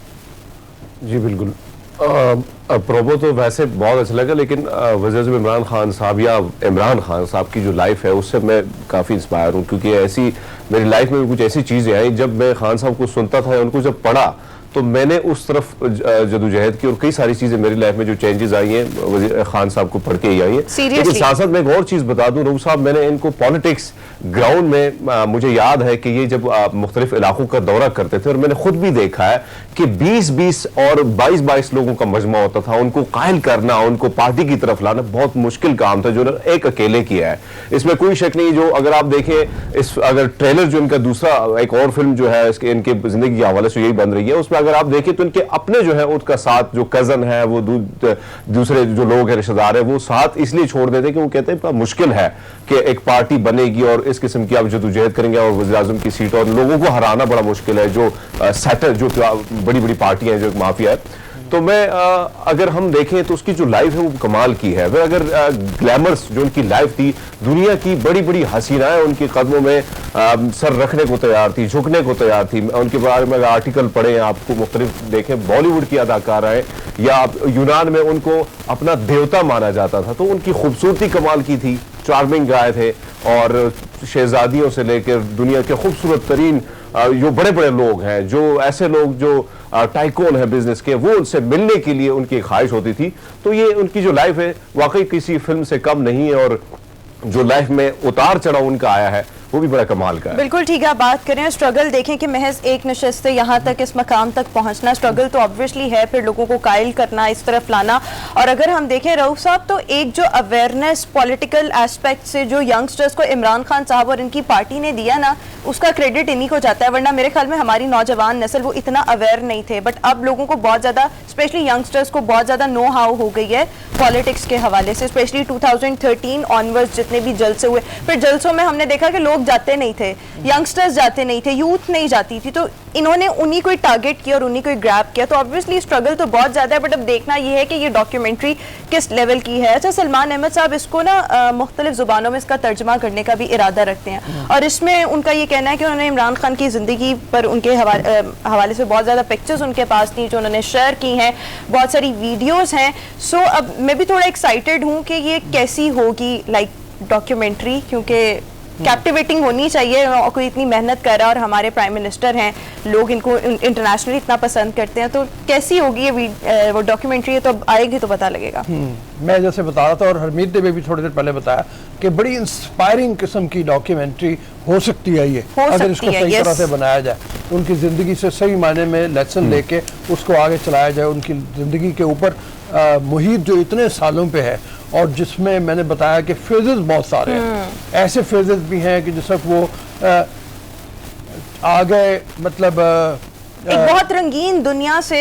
जी बिल्कुल, प्रोमो तो वैसे बहुत अच्छा लगा, लेकिन वज़ीर आज़म इमरान खान साहब या इमरान खान साहब की जो लाइफ है उससे मैं काफ़ी इंस्पायर हूँ, क्योंकि ऐसी मेरी लाइफ में कुछ ऐसी चीज़ें आई, जब मैं खान साहब को सुनता था, उनको जब पढ़ा तो मैंने उस तरफ जदोजहद की और कई सारी चीज़ें मेरी लाइफ में जो चेंजेस आई हैं वज़ीर खान साहब को पढ़ के ही आई है। लेकिन साथ साथ मैं एक और चीज़ बता दूं, रऊफ साहब, मैंने इनको पॉलिटिक्स ग्राउंड में मुझे याद है कि ये जब मुख्तलिफ इलाकों का दौरा करते थे और मैंने खुद भी देखा है कि 20-20 और 22-22 लोगों का मजमा होता था, उनको कायल करना, उनको पार्टी की तरफ लाना बहुत मुश्किल काम था जो एक अकेले किया है, इसमें कोई शक नहीं। जो अगर आप देखें इस अगर ट्रेलर जो इनका दूसरा एक और फिल्म जो है इसके इनके जिंदगी के हवाले से यही बन रही है, उसमें अगर आप देखें तो इनके अपने जो है उसका साथ जो कजन है, वो दूसरे जो लोग हैं, रिश्तेदार है, वो साथ इसलिए छोड़ देते कि वो कहते हैं मुश्किल है कि एक पार्टी बनेगी और इस किस्म की आप जदोजहद करेंगे और वज़ीर आज़म की सीट और लोगों को हराना बड़ा मुश्किल है, जो सेटर जो बड़ी बड़ी पार्टियां हैं, जो एक माफिया है। तो मैं अगर हम देखें तो उसकी जो लाइफ है वो कमाल की है। फिर अगर ग्लैमर्स जो उनकी लाइफ थी, दुनिया की बड़ी बड़ी हसीनाएं उनके कदमों में सर रखने को तैयार थी, झुकने को तैयार थी। उनके बारे में अगर आर्टिकल पढ़े, आपको मुख्तलिफ देखें, बॉलीवुड की अदाकारा है या यूनान में उनको अपना देवता माना जाता था, तो उनकी खूबसूरती कमाल की थी, चार्मिंग गाय थे और शहजादियों से लेकर दुनिया के खूबसूरत तरीन जो बड़े बड़े लोग हैं, जो ऐसे लोग जो टाइकोन है बिजनेस के, वो उनसे मिलने के लिए उनकी ख्वाहिश होती थी। तो ये उनकी जो लाइफ है वाकई किसी फिल्म से कम नहीं है और जो लाइफ में उतार चढ़ाव उनका आया है वो भी बड़ा कमाल का है। बिल्कुल ठीक है, आप बात करें स्ट्रगल देखें कि महज एक नशस्त से यहाँ तक इस मकाम तक पहुँचना स्ट्रगल तो ऑब्वियसली है, फिर लोगों को कायल करना, इस तरफ लाना। और अगर हम देखें रऊफ साहब तो एक जो अवेयरनेस पॉलिटिकल एस्पेक्ट से जो यंगस्टर्स को इमरान खान साहब और इनकी पार्टी ने दिया ना, उसका क्रेडिट इन्हीं को जाता है, वरना मेरे ख्याल में हमारी नौजवान नस्ल वो इतना अवेयर नहीं थे। बट अब लोगों को बहुत ज़्यादा, स्पेशली यंगस्टर्स को बहुत ज़्यादा नो हाउ हो गई है पॉलिटिक्स के हवाले से, स्पेशली 2013 ऑनवर्ड्स जितने भी जलसे हुए, फिर जलसों में हमने देखा कि लोग जाते नहीं थे, यंगस्टर्स जाते नहीं थे, यूथ नहीं जाती थी, तो इन्होंने उन्हीं को टारगेट किया और उन्हीं को ग्रैब किया। तो ऑब्वियसली स्ट्रगल तो बहुत ज़्यादा है, बट अब देखना यह है कि ये डॉक्यूमेंट्री किस लेवल की है। अच्छा, सलमान अहमद साहब इसको ना मुख्तलिफ ज़ुबानों में इसका तर्जमा करने का भी इरादा रखते हैं, और इसमें उनका ये कहना है कि उन्होंने इमरान खान की ज़िंदगी पर उनके हवाले से बहुत ज़्यादा पिक्चर्स उनके पास थी जो उन्होंने शेयर की हैं, बहुत सारी वीडियोज़ हैं। सो अब मैं भी थोड़ा एक्साइटेड हूँ कि ये कैसी होगी डॉक्यूमेंट्री, क्योंकि कैप्टिवेटिंग होनी चाहिए। कोई इतनी मेहनत कर रहा है और हमारे प्राइम मिनिस्टर हैं, लोग इनको इंटरनेशनली इतना पसंद करते हैं, तो कैसी होगी ये वो डॉक्यूमेंट्री? तो अब आएगी तो पता लगेगा। मैं जैसे बता रहा था और हरमीत ने भी थोड़ी देर पहले बताया कि बड़ी इंस्पायरिंग किस्म की डॉक्यूमेंट्री हो सकती है ये, अगर इसको सही तरह से बनाया जाए, तो उनकी ज़िंदगी से सही मायने में लेसन लेके उसको आगे चलाया जाए, उनकी ज़िंदगी के ऊपर मुहित जो इतने सालों पे है, और जिसमें मैंने बताया कि फेजेस बहुत सारे हैं, ऐसे फेजेस भी हैं कि जिस वक्त वो आ गए, मतलब एक बहुत रंगीन दुनिया से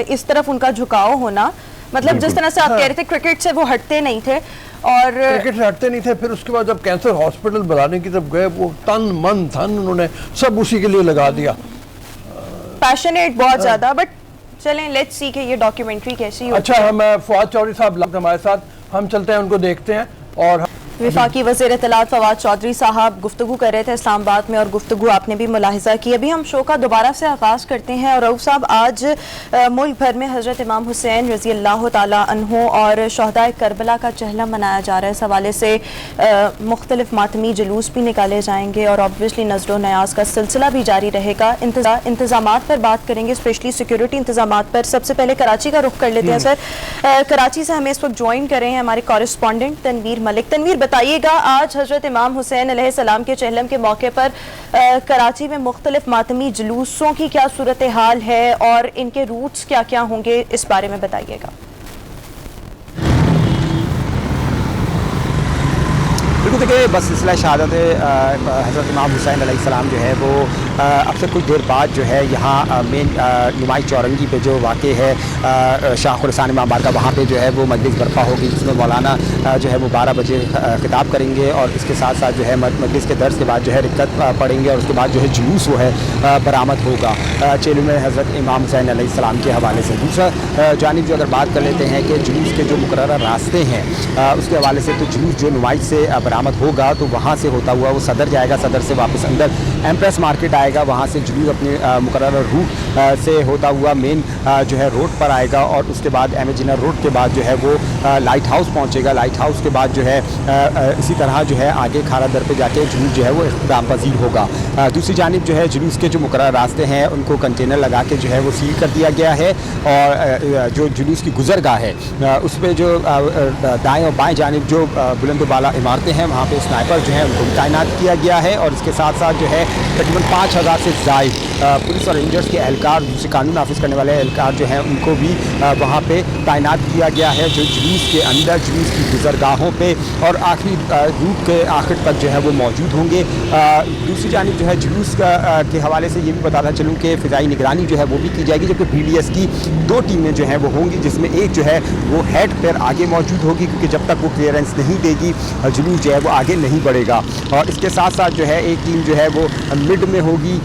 इस तरफ उनका झुकाव होना, मतलब जिस तरह से आप कह रहे थे क्रिकेट से वो हटते नहीं थे, और क्रिकेट से हटते नहीं थे, फिर उसके बाद जब कैंसर हॉस्पिटल बनाने की तरफ गए, वो तन मन धन उन्होंने सब उसी के लिए लगा दिया, पैशनेट बहुत ज्यादा। बट चलें, लेट्स सी कि ये डॉक्यूमेंट्री कैसी होगी। अच्छा, हम फवाद चौधरी साहब हमारे साथ, हम चलते हैं उनको देखते हैं। और वफाकी वज़ीर इत्तलात फवाद चौधरी साहब गुफ्तगू कर रहे थे इस्लामाबाद में, और गुफ्तगू आपने भी मुलाहिजा की। अभी हम शो का दोबारा से आगाज़ करते हैं। और रऊफ साहब, आज मुल्क भर में हज़रत इमाम हुसैन रज़ी अल्लाह ताला अन्हु और शहदाए करबला का चहलम मनाया जा रहा है। इस हवाले से मुख्तलिफ मातमी जुलूस भी निकाले जाएंगे और ऑब्वियसली नज़र न्याज का सिलसिला भी जारी रहेगा। इंतज़ामात पर बात करेंगे, स्पेशली सिक्योरिटी इंतज़ामात पर। सबसे पहले कराची का रुख कर लेते हैं सर। कराची से हमें इस वक्त ज्वाइन कर रहे हैं हमारे कॉरेस्पॉन्डेंट तनवीर मलिक। तनवीर, बताइएगा, आज हजरत इमाम हुसैन अलैहिस्सलाम के चहलम के मौके पर कराची में मुख्तलिफ मातमी जुलूसों की क्या सूरत हाल है और इनके रूट्स क्या क्या होंगे, इस बारे में बताइएगा। बिल्कुल, देखिए, बस सिलसिला शहादत हज़रत इमाम हुसैन अलैहिस्सलाम जो है वो अब से कुछ देर बाद जो है यहाँ मेन नुमाई चौरंगी पे जो वाक़ है शाह खुरसान इमाम बारगाह, वहाँ पे जो है वो मजलिस बर्पा होगी, जिसमें मौलाना जो है वो 12 बजे खिताब करेंगे, और इसके साथ साथ जो है मजलिस के दर्स के बाद जो है रिक्कत पढ़ेंगे, और उसके बाद जो है जुलूस वो है बरामद होगा चेलू में हज़रत इमाम हुसैन अलैहिस्सलाम के हवाले से। दूसरा जानिब जो अगर बात कर लेते हैं कि जुलूस के जो मुकर्रर रास्ते हैं उसके हवाले से, तो जुलूस जो नुमाई से बरामद होगा तो वहाँ से होता हुआ वो सदर जाएगा, सदर से वापस अंदर एम्प्रेस मार्केट आएगा, वहाँ से जुलूस अपने मुकर्रर रूट से होता हुआ मेन जो है रोड पर आएगा, और उसके बाद एमेजिनर रोड के बाद जो है वो लाइट हाउस पहुँचेगा। लाइट हाउस के बाद जो है इसी तरह जो है आगे खारा दर पे जाके जुलूस जो है वो इख्तिताम पजीर होगा। दूसरी जानिब जो है जुलूस के जो मुकर्रर रास्ते हैं उनको कंटेनर लगा के जो है वो सील कर दिया गया है, और जो जुलूस की गुजरगाह है उस पर जो दाएँ और बाएँ जानिब जो बुलंद बाला इमारतें हैं वहाँ पे स्नाइपर जो है उनको तैनात किया गया है, और इसके साथ साथ जो है तकरीबन 5000 से ज़ायद पुलिस और रेंजर्स के एहलकार, दूसरे कानून नाफिज करने वाले एहलकार जो हैं उनको भी वहाँ पे तैनात किया गया है, जो जुलूस के अंदर जुलूस की गुजरगाहों पे और आखिरी रूट के आखिर तक जो है वो मौजूद होंगे। दूसरी जानिब जो है जुलूस के हवाले से ये भी बताता चलूँ कि फ़िज़ाई निगरानी जो है वो भी की जाएगी, जबकि PDS की 2 टीमें जो हैं वो होंगी, जिसमें एक जो है वो हेड पर आगे मौजूद होगी, क्योंकि जब तक वो क्लियरेंस नहीं देगी जुलूस जो है वो आगे नहीं बढ़ेगा। और इसके साथ साथ जो है एक टीम जो है वो मिड में होगी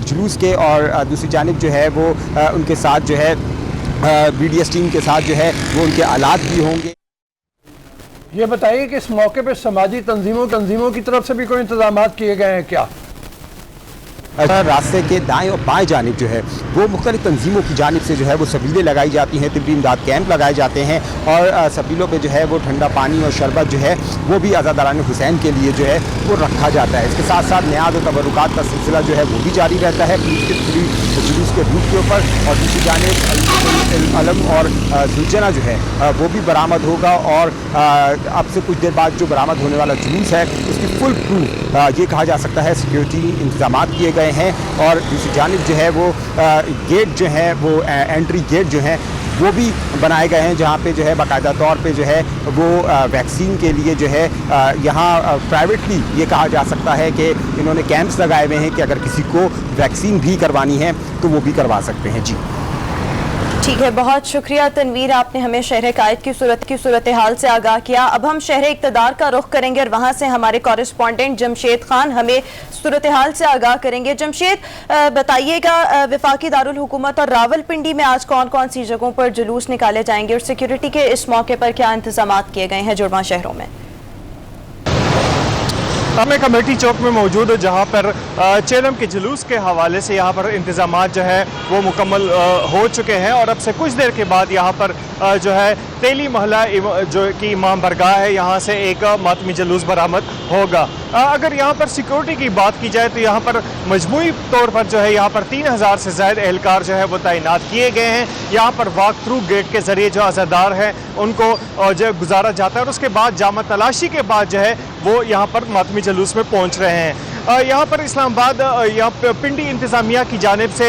जुलूस के, और दूसरी जानिब जो है वो उनके साथ जो है BDS टीम के साथ जो है वो उनके आलात भी होंगे। ये बताइए कि इस मौके पे समाजी तंजीमों की तरफ से भी कोई इंतजाम किए गए हैं क्या? रास्ते के दाएं और बाएं जानिब जो है वो मुख्तलिफ तंजीमों की जानिब से जो है वो सबीलें लगाई जाती हैं, तिब्बी इमदाद कैंप लगाए जाते हैं और सबीलों पे जो है वो ठंडा पानी और शरबत जो है वो भी आज़ादारान हुसैन के लिए जो है वो रखा जाता है। इसके साथ साथ न्याज़ और तबरुकात का सिलसिला जो है वो भी जारी रहता है जुलूस के रूट के ऊपर। और दूसरी जानिब अलम और जुलजना जो है वो भी बरामद होगा और अब से कुछ देर बाद जो बरामद होने वाला जुलूस है उसकी फुल प्रूफ ये कहा जा सकता है सिक्योरिटी इंतजाम किए गए हैं। और दूसरी जानिब जो है वो गेट जो है वो एंट्री गेट जो है वो भी बनाए गए हैं जहाँ पे जो है बाकायदा तौर पे जो है वो वैक्सीन के लिए जो है यहाँ प्राइवेटली ये कहा जा सकता है कि इन्होंने कैंप्स लगाए हुए हैं कि अगर किसी को वैक्सीन भी करवानी है तो वो भी करवा सकते हैं। जी ठीक है, बहुत शुक्रिया तनवीर, आपने हमें शहर कायद की सूरत हाल से आगाह किया। अब हम शहर इक़्तिदार का रुख करेंगे और वहाँ से हमारे कॉरेस्पॉन्डेंट जमशेद खान हमें सूरत हाल से आगाह करेंगे। जमशेद, बताइएगा वफाकी दारुल हुकूमत और रावलपिंडी में आज कौन कौन सी जगहों पर जुलूस निकाले जाएंगे और सिक्योरिटी के इस मौके पर क्या इंतजाम किए गए हैं जुड़वा शहरों में? मैं कमेटी चौक में मौजूद हूँ जहाँ पर चेलम के जुलूस के हवाले से यहाँ पर इंतजामात जो है वो मुकम्मल हो चुके हैं और अब से कुछ देर के बाद यहाँ पर जो है तेली महला जो कि इमाम बरगाह है यहाँ से एक मातमी जुलूस बरामद होगा। अगर यहाँ पर सिक्योरिटी की बात की जाए तो यहाँ पर मजमूई तौर पर जो है यहाँ पर 3000 से ज़ायद एहलकार जो है वो तैनात किए गए हैं। यहाँ पर वॉक थ्रू गेट के ज़रिए जो अज़ादार हैं उनको जो गुजारा जाता है और उसके बाद जामा तलाशी के बाद जो है वो यहाँ पर मातमी जुलूस में पहुँच रहे हैं। यहाँ पर इस्लामाबाद यहाँ पिंडी इंतज़ामिया की जानिब से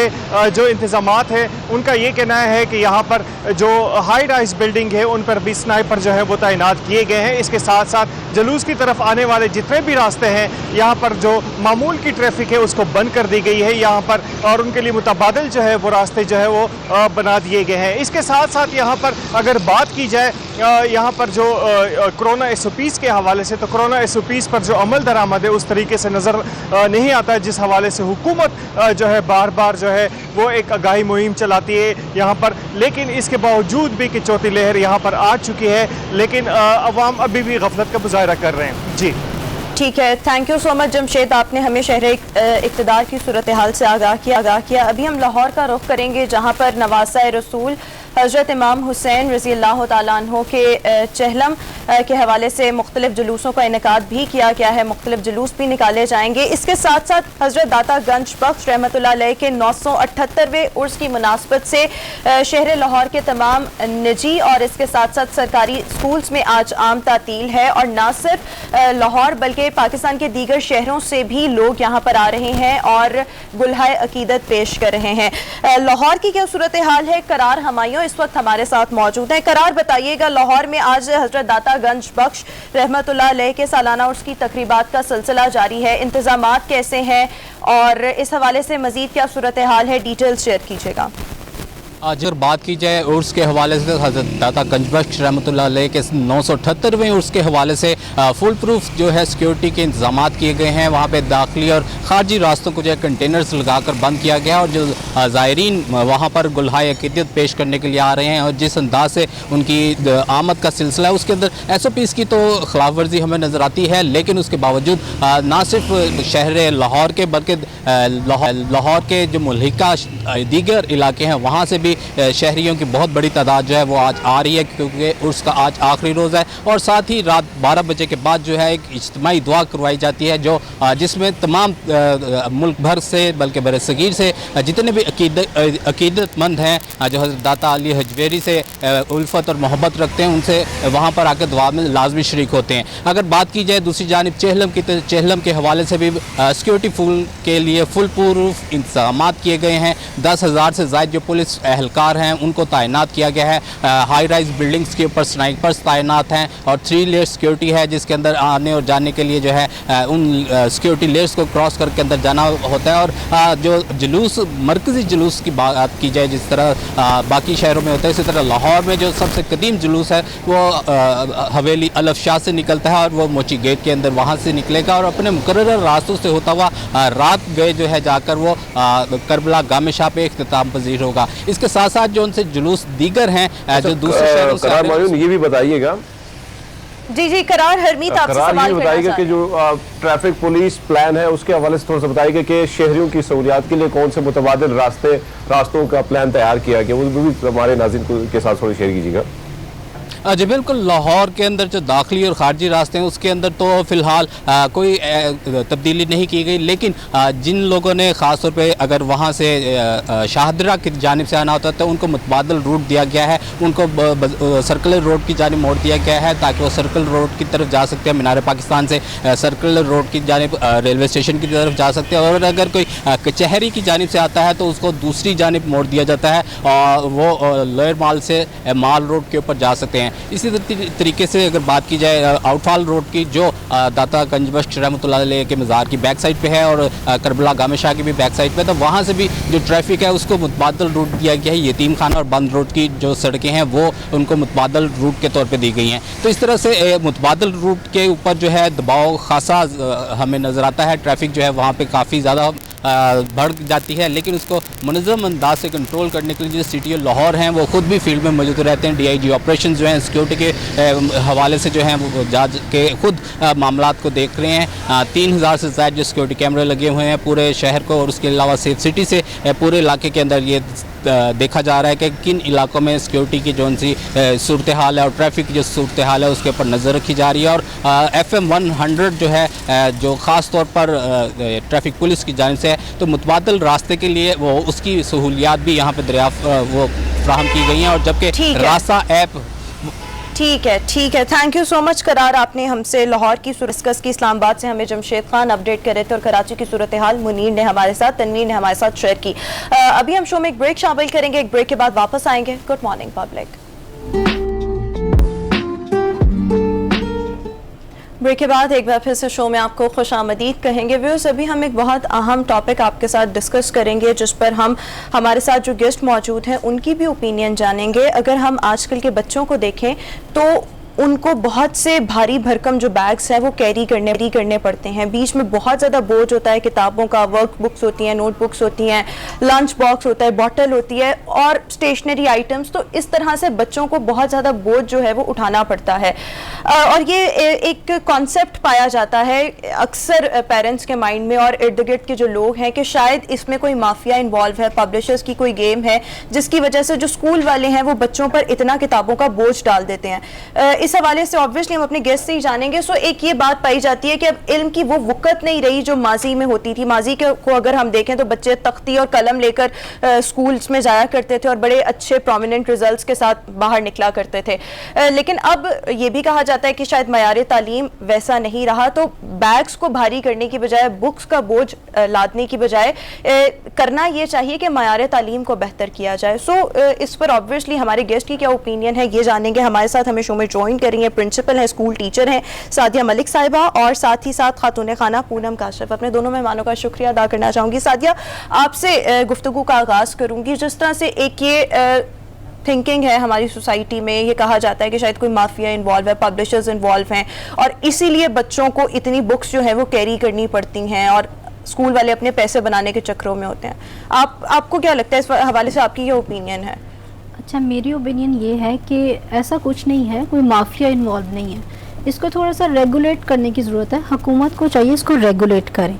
जो इंतज़ामात हैं उनका ये कहना है कि यहाँ पर जो हाई राइज बिल्डिंग है उन पर भी स्नाइपर जो है वो तैनात किए गए हैं। इसके साथ साथ जुलूस की तरफ आने वाले जितने भी रास्ते हैं यहाँ पर जो मामूल की ट्रैफिक है उसको बंद कर दी गई है यहाँ पर और उनके लिए मुतबादिल जो है वो रास्ते जो है वो बना दिए गए हैं। इसके साथ साथ यहाँ पर अगर बात की जाए यहाँ पर जो कोरोना SOPs के हवाले से तो कोरोना SOPs पर जो अमल दरामद है उस तरीके से नज़र नहीं आता है जिस हवाले से हुकूमत जो है बार बार जो है वो एक आगाही मुहिम चलाती है यहाँ पर। लेकिन इसके बावजूद भी कि चौथी लहर यहाँ पर आ चुकी है लेकिन अवाम अभी भी गफलत का मुजाहरा कर रहे हैं। जी ठीक है, thank you so much Jamshed, आपने हमें शहर इक़्तिदार की सूरत हाल से आगाह किया। अभी हम लाहौर का रुख करेंगे जहाँ पर नवासा रसूल हज़रत इमाम हुसैन रज़ी अल्लाह तआला अन्हु के चहलम के हवाले से मुख्तलिफ जुलूसों का इनेकाद भी किया गया है, मुख्तलिफ जुलूस भी निकाले जाएंगे। इसके साथ साथ हज़रत दाता गंज बख्श रहमतुल्लाह अलैह के 978वें उर्स की मुनासबत से शहर लाहौर के तमाम निजी और इसके साथ साथ सरकारी स्कूल्स में आज आम तातील है और ना सिर्फ लाहौर बल्कि पाकिस्तान के दीगर शहरों से भी लोग यहाँ पर आ रहे हैं और गुलहाए अकीदत पेश कर रहे हैं। लाहौर की क्या सूरत हाल है? करार हमायूं इस वक्त हमारे साथ मौजूद हैं। करार, बताइएगा लाहौर में आज हज़रत दाता गंज बख्श रहमतुल्लाह अलैह के सालाना उर्स की तकरीबात का सिलसिला जारी है, इंतजामात कैसे हैं और इस हवाले से मजीद क्या सूरत हाल है, डिटेल्स शेयर कीजिएगा। आज अगर बात की जाए उर्स के हवाले से हज़रत दाता गंज बख्श रहमतुल्लाह अलैह के 978वें उर्स के हवाले से फुल प्रूफ जो है सिक्योरिटी के इंतजाम किए गए हैं। वहाँ पे दाखिली और ख़ारजी रास्तों को जो है कंटेनर्स लगाकर बंद किया गया और जो ज़ायरीन वहाँ पर गुलहाए अक़ीदत पेश करने के लिए आ रहे हैं और जिस अंदाज से उनकी आमद का सिलसिला है उसके अंदर SOPs की तो खिलाफ वर्जी हमें नज़र आती है। लेकिन उसके बावजूद ना सिर्फ शहर लाहौर के बल्कि लाहौर के जो मुल्हिका दीगर इलाके हैं वहाँ से भी शहरियों की बहुत बड़ी तादाद जो है वो आज आ रही है क्योंकि उर्स का आज आखिरी रोज़ा है। और साथ ही रात 12 बजे के बाद जो है एक इज्तिमाई दुआ करवाई जाती है जो जिसमें तमाम मुल्क भर से बल्कि बरसगीर से जितने भी अकीदतमंद हैं जो हज़रत दाता अली हजवेरी से उल्फत और मोहब्बत रखते हैं उनसे वहाँ पर आकर दुआ में लाजमी शरीक होते हैं। अगर बात की जाए दूसरी जानिब चेहलम के हवाले से भी सिक्योरिटी के लिए फुल प्रूफ इंतजाम किए गए हैं। 10,000 से ज़ायद जो पुलिस एहलकार हैं उनको तैनात किया गया है। हाई राइज बिल्डिंग्स के ऊपर स्नाइपर्स तैनात हैं और 3 लेयर सिक्योरिटी है जिसके अंदर आने और जाने के लिए जो है उन सिक्योरिटी लेयर्स को क्रॉस करके अंदर जाना होता है। और जो जुलूस मरकज़ी जुलूस की बात की जाए जिस तरह बाकी शहरों में होता है इसी तरह लाहौर में जो सबसे कदीम जुलूस है वो हवेली अलफ शाह से निकलता है और वो मोची गेट के अंदर वहाँ से निकलेगा और अपने मुकर्रर रास्तों से होता हुआ रात गए जो है जाकर वो करबला गामे शाह पे इख्तिताम पजीर होगा। इसके साथ साथ जो उनसे जुलूस दीगर हैं जो दूसरे शहरों से ये भी बताइएगा जी जी, करार हरमीत आपसे करार सवाल ये करना बताइएगा चाहते कि हैं। जो ट्रैफिक पुलिस प्लान है उसके हवाले से थोड़ा सा बताइएगा कि शहरियों की सहूलियात के लिए कौन से मुतबादिल रास्तों का प्लान तैयार किया गया, वो भी हमारे नाज़रीन के साथ थोड़ी शेयर कीजिएगा। जी बिल्कुल, लाहौर के अंदर जो दाखिली और खारजी रास्ते हैं उसके अंदर तो फ़िलहाल कोई तब्दीली नहीं की गई, लेकिन जिन लोगों ने ख़ास तौर पे अगर वहाँ से शाहदरा की जानिब से आना होता है तो उनको मुतबादल रूट दिया गया है, उनको सर्कुलर रोड की जानिब मोड़ दिया गया है ताकि वो सर्कुलर रोड की तरफ जा सकते हैं, मीनार पाकिस्तान से सर्कुलर रोड की जानिब रेलवे स्टेशन की तरफ जा सकते हैं, और अगर कोई कचहरी की जानिब से आता है तो उसको दूसरी जानिब मोड़ दिया जाता है और वो लोअर माल से माल रोड के ऊपर जा सकते हैं। इसी तरीके से अगर बात की जाए आउटफॉल रोड की, जो दाता गंजबख्श रहमतुल्लाह अलैह के मज़ार की बैक साइड पे है और करबला गामे शाह की भी बैक साइड पे, तो वहाँ से भी जो ट्रैफिक है उसको मुतबादल रूट दिया गया है। यतीम खाना और बंद रोड की जो सड़कें हैं वो उनको मुतबादल रूट के तौर पे दी गई हैं। तो इस तरह से मुतबादल रूट के ऊपर जो है दबाव खासा हमें नज़र आता है। ट्रैफिक जो है वहाँ पर काफ़ी ज़्यादा बढ़ जाती है, लेकिन उसको मुनज़्ज़म अंदाज से कंट्रोल करने के लिए जो सिटी लाहौर हैं वो खुद भी फील्ड में मौजूद रहते हैं। DIG ऑपरेशन जो हैं सिक्योरिटी के हवाले से जो हैं वो जांच के खुद मामलात को देख रहे हैं। 3000 से ज़्यादा जो सिक्योरिटी कैमरे लगे हुए हैं पूरे शहर को, और उसके अलावा सेफ सिटी से पूरे इलाके के अंदर ये देखा जा रहा है कि किन इलाकों में सिक्योरिटी की जो सी सूरत हाल है और ट्रैफिक की जो सूरत हाल है उसके ऊपर नज़र रखी जा रही है। और FM 100 जो है जो ख़ास तौर पर ट्रैफिक पुलिस की जानिब से है, तो मुतबादल रास्ते के लिए वो उसकी सहूलियात भी यहाँ पर दरियाफ़्त वो फ्राहम की गई हैं। और जबकि रास्ता ऐप ठीक है, थैंक यू सो मच करार। आपने हमसे लाहौर की सूरत की इस्लामाबाद से हमें जमशेद खान अपडेट कर रहे थे और कराची की सूरत हाल मुनीर ने हमारे साथ, तनवीर ने हमारे साथ शेयर की। अभी हम शो में एक ब्रेक शामिल करेंगे, एक ब्रेक के बाद वापस आएंगे। Good morning public. ब्रेक के बाद एक बार फिर से शो में आपको खुश आमदीद कहेंगे। व्यूअर्स, अभी हम एक बहुत अहम टॉपिक आपके साथ डिस्कस करेंगे जिस पर हम हमारे साथ जो गेस्ट मौजूद हैं उनकी भी ओपिनियन जानेंगे। अगर हम आजकल के बच्चों को देखें तो उनको बहुत से भारी भरकम जो बैग्स हैं वो कैरी करने पड़ते हैं। बीच में बहुत ज़्यादा बोझ होता है, किताबों का, वर्क बुक्स होती हैं, नोट बुक्स होती हैं, लंच बॉक्स होता है, बॉटल होती है और स्टेशनरी आइटम्स। तो इस तरह से बच्चों को बहुत ज़्यादा बोझ जो है वो उठाना पड़ता है। और ये एक कॉन्सेप्ट पाया जाता है अक्सर पेरेंट्स के माइंड में और इर्द गिर्द के जो लोग हैं कि शायद इसमें कोई माफिया इन्वॉल्व है, पब्लिशर्स की कोई गेम है जिसकी वजह से जो स्कूल वाले हैं वो बच्चों पर इतना किताबों का बोझ डाल देते हैं। इस हवाले से ऑब्वियसली हम अपने गेस्ट से ही जानेंगे। सो एक ये बात पाई जाती है कि अब इल्म की वो वक़्त नहीं रही जो माजी में होती थी। माजी को अगर हम देखें तो बच्चे तख्ती और कलम लेकर स्कूल्स में जाया करते थे और बड़े अच्छे प्रोमिनेंट रिजल्ट्स के साथ बाहर निकला करते थे। लेकिन अब ये भी कहा जाता है कि शायद मयार तालीम वैसा नहीं रहा, तो बैग्स को भारी करने की बजाय, बुक्स का बोझ लादने की बजाय करना ये चाहिए कि मयार तालीम को बेहतर किया जाए। सो इस पर ऑब्वियसली हमारे गेस्ट की क्या ओपिनियन है ये जानेंगे। हमारे साथ हमें शो में ज्वाइन करेंगे प्रिंसिपल हैं, स्कूल टीचर हैं सादिया मलिक साहिबा और साथ ही साथ खातून खाना पूनम काशिफ। अपने दोनों मेहमानों का शुक्रिया अदा करना चाहूँगी। सादिया, आपसे गुफ्तगू का आगाज़ करूँगी। जिस तरह से एक ये थिंकिंग है हमारी सोसाइटी में, ये कहा जाता है कि शायद कोई माफिया इन्वॉल्व है, पब्लिशर्स इन्वॉल्व हैं और इसीलिए बच्चों को इतनी बुक्स जो है वो कैरी करनी पड़ती हैं और स्कूल वाले अपने पैसे बनाने के चक्करों में होते हैं। आपको क्या लगता है इस हवाले से, आपकी ये ओपिनियन है? अच्छा, मेरी ओपिनियन ये है कि ऐसा कुछ नहीं है, कोई माफिया इन्वॉल्व नहीं है। इसको थोड़ा सा रेगुलेट करने की ज़रूरत है। हुकूमत को चाहिए इसको रेगुलेट करें।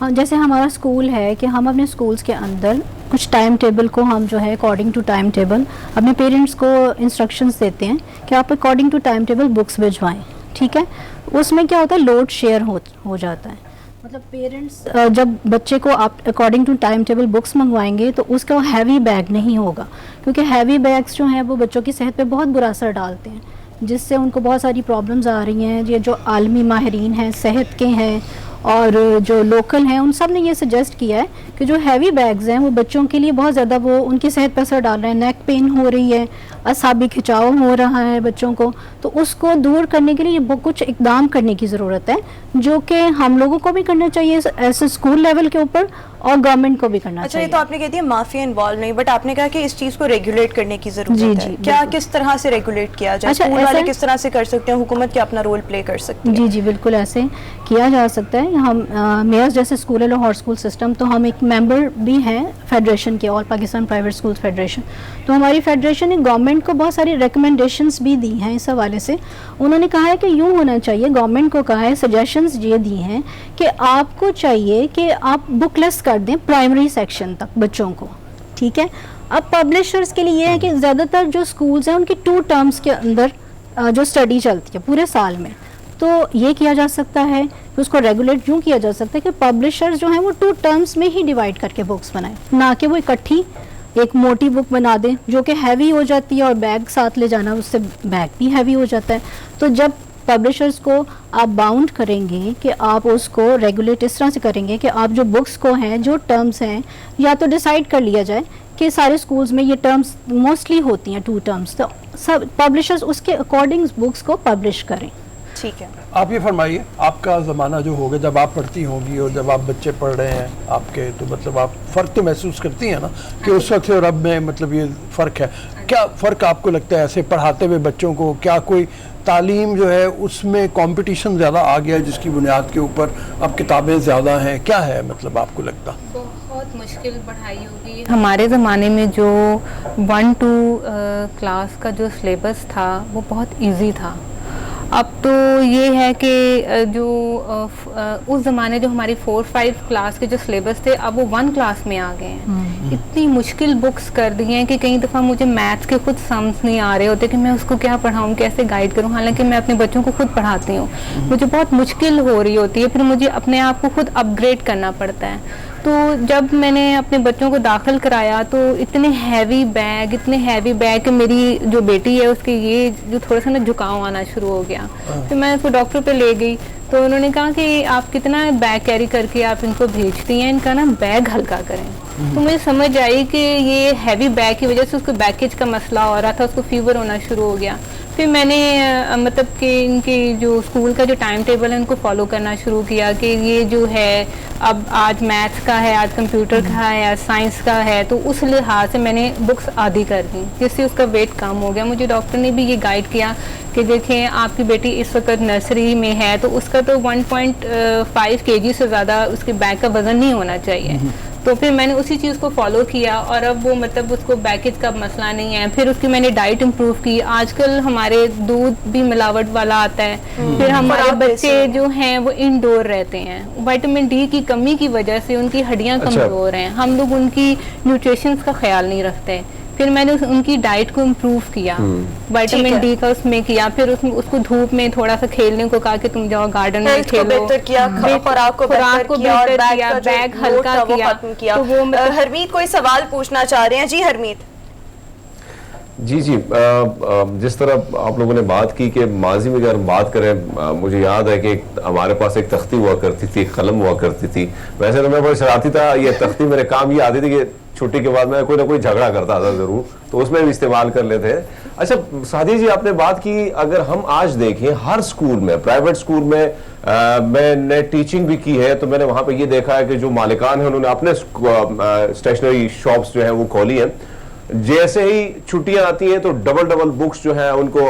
हाँ, जैसे हमारा स्कूल है कि हम अपने स्कूल्स के अंदर कुछ टाइम टेबल को हम जो है अकॉर्डिंग टू टाइम टेबल अपने पेरेंट्स को इंस्ट्रक्शंस देते हैं कि आप according to time table books भिजवाएं। ठीक है, उसमें क्या होता है, लोड शेयर हो जाता है। मतलब पेरेंट्स जब बच्चे को आप according to time table books मंगवाएंगे तो उसका हैवी बैग नहीं होगा, क्योंकि हैवी बैग्स जो हैं वो बच्चों की सेहत पे बहुत बुरा असर डालते हैं, जिससे उनको बहुत सारी प्रॉब्लम्स आ रही हैं। ये जो आलमी माहिरीन हैं, सेहत के हैं और जो लोकल हैं, उन सब ने ये सजेस्ट किया है कि जो हैवी बैग्स हैं वो बच्चों के लिए बहुत ज़्यादा वो उनकी सेहत पर असर डाल रहे हैं। नेक पेन हो रही है, असाबी खिंचाव हो रहा है बच्चों को, तो उसको दूर करने के लिए कुछ इकदाम करने की ज़रूरत है, जो कि हम लोगों को भी करना चाहिए ऐसे स्कूल लेवल के ऊपर और गवर्नमेंट को भी करना चाहिए। अच्छा, ये तो आपने कह दिया माफिया इन्वॉल्व नहीं, बट आपने कहा कि इस चीज़ को रेगुलेट करने की ज़रूरत है। क्या किस तरह से रेगुलेट किया जाए? अच्छा, स्कूल वाले किस तरह से कर सकते हैं, हुकूमत क्या अपना रोल प्ले कर सकती है? जी जी बिल्कुल ऐसे किया जा सकता है। हम मेयर्स जैसे स्कूल है लाहौर स्कूल सिस्टम, तो हम एक मेंबर भी हैं फेडरेशन के, all Pakistan private school federation. तो हमारी फेडरेशन ने गवर्नमेंट को बहुत सारी रिकमेंडेशंस भी दी हैं इस हवाले से। उन्होंने कहा है कि यूँ होना चाहिए, गवर्नमेंट को कहा है, सजेशंस ये दी हैं कि आपको चाहिए कि आप बुकलेस कर दें प्राइमरी सेक्शन तक बच्चों को, ठीक है। अब पब्लिशर्स के लिए ये है कि ज़्यादातर जो स्कूल्स हैं उनकी 2 टर्म्स के अंदर जो स्टडी चलती है पूरे साल में, तो ये किया जा सकता है, उसको रेगुलेट यूँ किया जा सकता है कि पब्लिशर्स जो हैं वो 2 टर्म्स में ही डिवाइड करके बुक्स बनाएं, ना कि वो इकट्ठी एक मोटी बुक बना दें जो कि हैवी हो जाती है और बैग साथ ले जाना उससे बैग भी हैवी हो जाता है। तो जब पब्लिशर्स को आप बाउंड करेंगे कि आप उसको रेगुलेट इस तरह से करेंगे कि आप जो बुक्स को हैं, जो टर्म्स हैं, या तो डिसाइड कर लिया जाए कि सारे स्कूल्स में ये टर्म्स मोस्टली होती हैं 2 टर्म्स, तो सब पब्लिशर्स उसके अकॉर्डिंग बुक्स को पब्लिश करें। ठीक है, आप ये फरमाइए, आपका ज़माना जो होगा जब आप पढ़ती होंगी और जब आप बच्चे पढ़ रहे हैं आपके, तो मतलब आप फ़र्क तो महसूस करती हैं ना कि उस वक्त और अब में मतलब ये फ़र्क है। क्या फ़र्क आपको लगता है ऐसे पढ़ाते हुए बच्चों को? क्या कोई तालीम जो है उसमें कंपटीशन ज़्यादा आ गया जिसकी बुनियाद के ऊपर अब किताबें ज़्यादा हैं? क्या है मतलब आपको लगता? बहुत मुश्किल पढ़ाई होगी। हमारे ज़माने में जो 1-2 क्लास का जो सिलेबस था वो बहुत इजी था। अब तो ये है कि जो उस ज़माने जो हमारी 4-5 क्लास के जो सिलेबस थे अब वो 1 क्लास में आ गए हैं। इतनी मुश्किल बुक्स कर दी हैं कि कई दफ़ा मुझे मैथ्स के खुद समझ नहीं आ रहे होते कि मैं उसको क्या पढ़ाऊँ, कैसे गाइड करूँ, हालांकि मैं अपने बच्चों को खुद पढ़ाती हूँ। मुझे बहुत मुश्किल हो रही होती है, फिर मुझे अपने आप को खुद अपग्रेड करना पड़ता है। तो जब मैंने अपने बच्चों को दाखिल कराया तो इतने हैवी बैग कि मेरी जो बेटी है उसके ये जो थोड़ा सा ना झुकाव आना शुरू हो गया। तो मैं उसको डॉक्टर पे ले गई तो उन्होंने कहा कि आप कितना बैग कैरी करके आप इनको भेजती हैं, इनका ना बैग हल्का करें। तो मुझे समझ आई कि ये हैवी बैग की वजह से उसको बैकेज का मसला हो रहा था, उसको फीवर होना शुरू हो गया। फिर मैंने मतलब कि इनकी जो स्कूल का जो टाइम टेबल है उनको फॉलो करना शुरू किया कि ये जो है अब आज मैथ्स का है, आज कंप्यूटर का है, आज साइंस का है, तो उस लिहाज से मैंने बुक्स आधी कर दी जिससे उसका वेट कम हो गया। मुझे डॉक्टर ने भी ये गाइड किया कि देखें आपकी बेटी इस वक्त नर्सरी में है तो उसका तो 1.5 kg से ज़्यादा उसके बैग का वज़न नहीं होना चाहिए। तो फिर मैंने उसी चीज़ को फॉलो किया और अब वो मतलब उसको बैकेज का मसला नहीं है। फिर उसकी मैंने डाइट इम्प्रूव की। आजकल हमारे दूध भी मिलावट वाला आता है। फिर हमारे बच्चे जो हैं वो इंडोर रहते हैं, विटामिन डी की कमी की वजह से उनकी हड्डियां कमज़ोर हैं। हम लोग उनकी न्यूट्रिशन का ख्याल नहीं रखते। फिर मैंने उनकी डाइट को इम्प्रूव किया, विटामिन डी का उसमें किया। फिर उसको धूप में थोड़ा सा खेलने को कहा कि तुम जाओ गार्डन में खेलो, खुराक को बेहतर किया, बैग हल्का किया। तो वो हरमीत कोई सवाल पूछना चाह रहे हैं? जी हरमीत। जी जिस तरह आप लोगों ने बात की कि माजी में अगर हम बात करें, मुझे याद है कि हमारे पास एक तख्ती हुआ करती थी, कलम हुआ करती थी। वैसे तो मैं बहुत शरारती था, ये तख्ती मेरे काम ये आती थी कि छुट्टी के बाद मैं कोई ना कोई झगड़ा करता था जरूर, तो उसमें भी इस्तेमाल कर लेते हैं। अच्छा सादी जी, आपने बात की, अगर हम आज देखें हर स्कूल में, प्राइवेट स्कूल में मैंने टीचिंग भी की है तो मैंने वहां पे ये देखा है कि जो मालिकान है उन्होंने अपने स्टेशनरी शॉप्स जो है वो खोली हैं। जैसे ही छुट्टियां आती हैं तो डबल बुक्स जो है उनको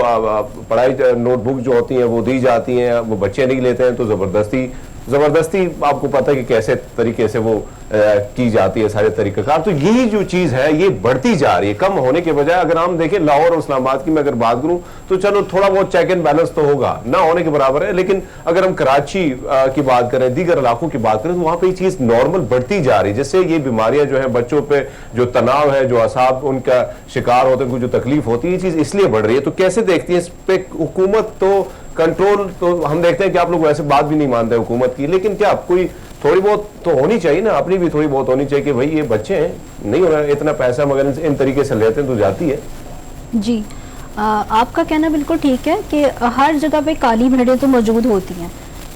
पढ़ाई नोटबुक जो होती हैं वो दी जाती हैं, वो बच्चे नहीं लेते हैं तो जबरदस्ती आपको पता है कि कैसे तरीके से वो की जाती है सारे तरीक़ेकार। तो यही जो चीज़ है ये बढ़ती जा रही है, कम होने के बजाय। अगर हम देखें लाहौर और इस्लामाबाद की मैं अगर बात करूं तो चलो थोड़ा बहुत चेक एंड बैलेंस तो होगा, ना होने के बराबर है, लेकिन अगर हम कराची की बात करें, दीगर इलाकों की बात करें तो वहां पर ये चीज़ नॉर्मल बढ़ती जा रही है, जिससे ये बीमारियां जो है बच्चों पर जो तनाव है, जो असाब उनका शिकार होते हैं, उनको जो तकलीफ होती है, ये चीज़ इसलिए बढ़ रही है। तो कैसे देखती है इस पर हुकूमत? तो कंट्रोल तो हम देखते हैं कि आप लोग वैसे बात भी नहीं मानते हुकूमत की, लेकिन क्या कोई थोड़ी बहुत तो होनी चाहिए ना, अपनी भी थोड़ी बहुत होनी चाहिए कि भाई ये बच्चे हैं, नहीं हो रहा इतना पैसा मगर इन तरीके से लेते हैं तो जाती है। जी आपका कहना बिल्कुल ठीक है कि हर जगह पे काली भेड़ें तो मौजूद होती हैं।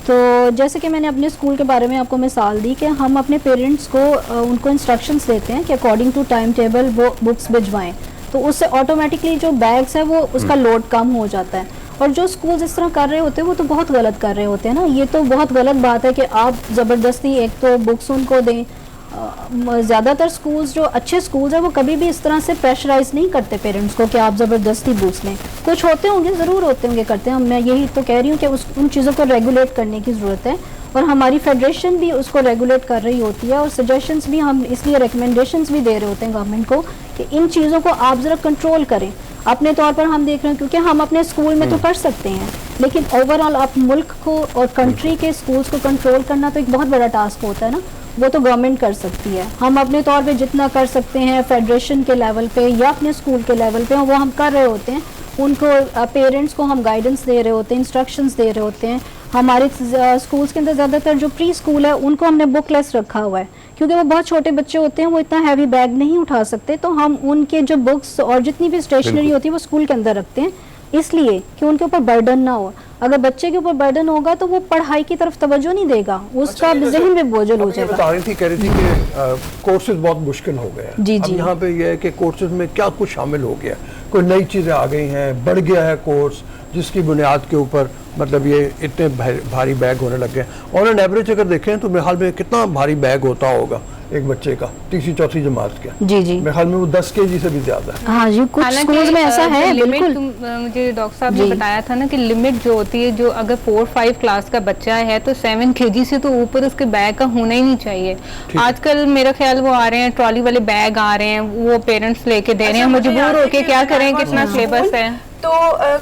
तो जैसे कि मैंने अपने स्कूल के बारे में आपको मिसाल दी कि हम अपने पेरेंट्स को उनको इंस्ट्रक्शंस देते हैं कि अकॉर्डिंग टू टाइम टेबल वो बुक्स भिजवाएं, तो उससे ऑटोमेटिकली जो बैग्स है वो उसका लोड कम हो जाता है। और जो स्कूल इस तरह कर रहे होते हैं वो तो बहुत गलत कर रहे होते हैं ना। ये तो बहुत गलत बात है कि आप ज़बरदस्ती एक तो बुक्स उनको दें ज़्यादातर स्कूल्स जो अच्छे स्कूल्स हैं वो कभी भी इस तरह से प्रेशराइज नहीं करते पेरेंट्स को कि आप ज़बरदस्ती बुक्स लें। कुछ होते होंगे, ज़रूर होते होंगे, करते हैं। मैं यही तो कह रही हूँ कि उन चीज़ों को रेगुलेट करने की ज़रूरत है और हमारी फेडरेशन भी उसको रेगुलेट कर रही होती है और सजेशंस भी हम इसलिए रिकमेंडेशंस भी दे रहे होते हैं गवर्नमेंट को कि इन चीज़ों को आप ज़रा कंट्रोल करें। अपने तौर पर हम देख रहे हैं क्योंकि हम अपने स्कूल में तो कर सकते हैं, लेकिन ओवरऑल आप मुल्क को और कंट्री के स्कूल्स को कंट्रोल करना तो एक बहुत बड़ा टास्क होता है ना, वो तो गवर्नमेंट कर सकती है। हम अपने तौर पे जितना कर सकते हैं फेडरेशन के लेवल पे या अपने स्कूल के लेवल पे वो हम कर रहे होते हैं। उनको पेरेंट्स को हम गाइडेंस दे रहे होते हैं, इंस्ट्रक्शंस दे रहे होते हैं। हमारे स्कूल्स के अंदर ज़्यादातर जो प्री स्कूल है उनको हमने बुकलेस रखा हुआ है क्योंकि वो बहुत छोटे बच्चे होते हैं, वो इतना हैवी बैग नहीं उठा सकते, तो हम उनके जो बुक्स और जितनी भी स्टेशनरी होती है वो स्कूल के अंदर रखते हैं, इसलिए कि उनके ऊपर बर्डन ना हो। अगर बच्चे के ऊपर बर्डन होगा तो वो पढ़ाई की तरफ तवज्जो नहीं देगा, उसका जहन में बोझल हो जाएगा। बता रही थी, कह रही थी कि कोर्सेज बहुत मुश्किल हो गए हैं। जी अब जी। यहाँ पे ये है कि कोर्सेज में क्या कुछ शामिल हो गया, कोई नई चीज़ें आ गई हैं, बढ़ गया है कोर्स, जिसकी बुनियाद के ऊपर मतलब ये इतने भारी बैग होने लग गए। ऑन एन एवरेज अगर देखें तो मेरे ख्याल में कितना भारी बैग होता होगा एक बच्चे का तीसरी चौथी जमात का? जी जी, मेरे ख्याल में वो 10 kg से भी ज्यादा है। हाँ जी, कुछ स्कूल्स में ऐसा है। बिल्कुल, मुझे डॉक्टर साहब ने बताया था ना कि लिमिट जो होती है, जो अगर 4-5 क्लास का बच्चा है तो 7 kg से तो ऊपर उसके बैग का होना ही नहीं चाहिए। आजकल मेरा ख्याल वो आ रहे हैं ट्रॉली वाले बैग आ रहे हैं, वो पेरेंट्स लेके दे रहे हैं, मजबूर होके क्या करें, कितना सिलेबस है। तो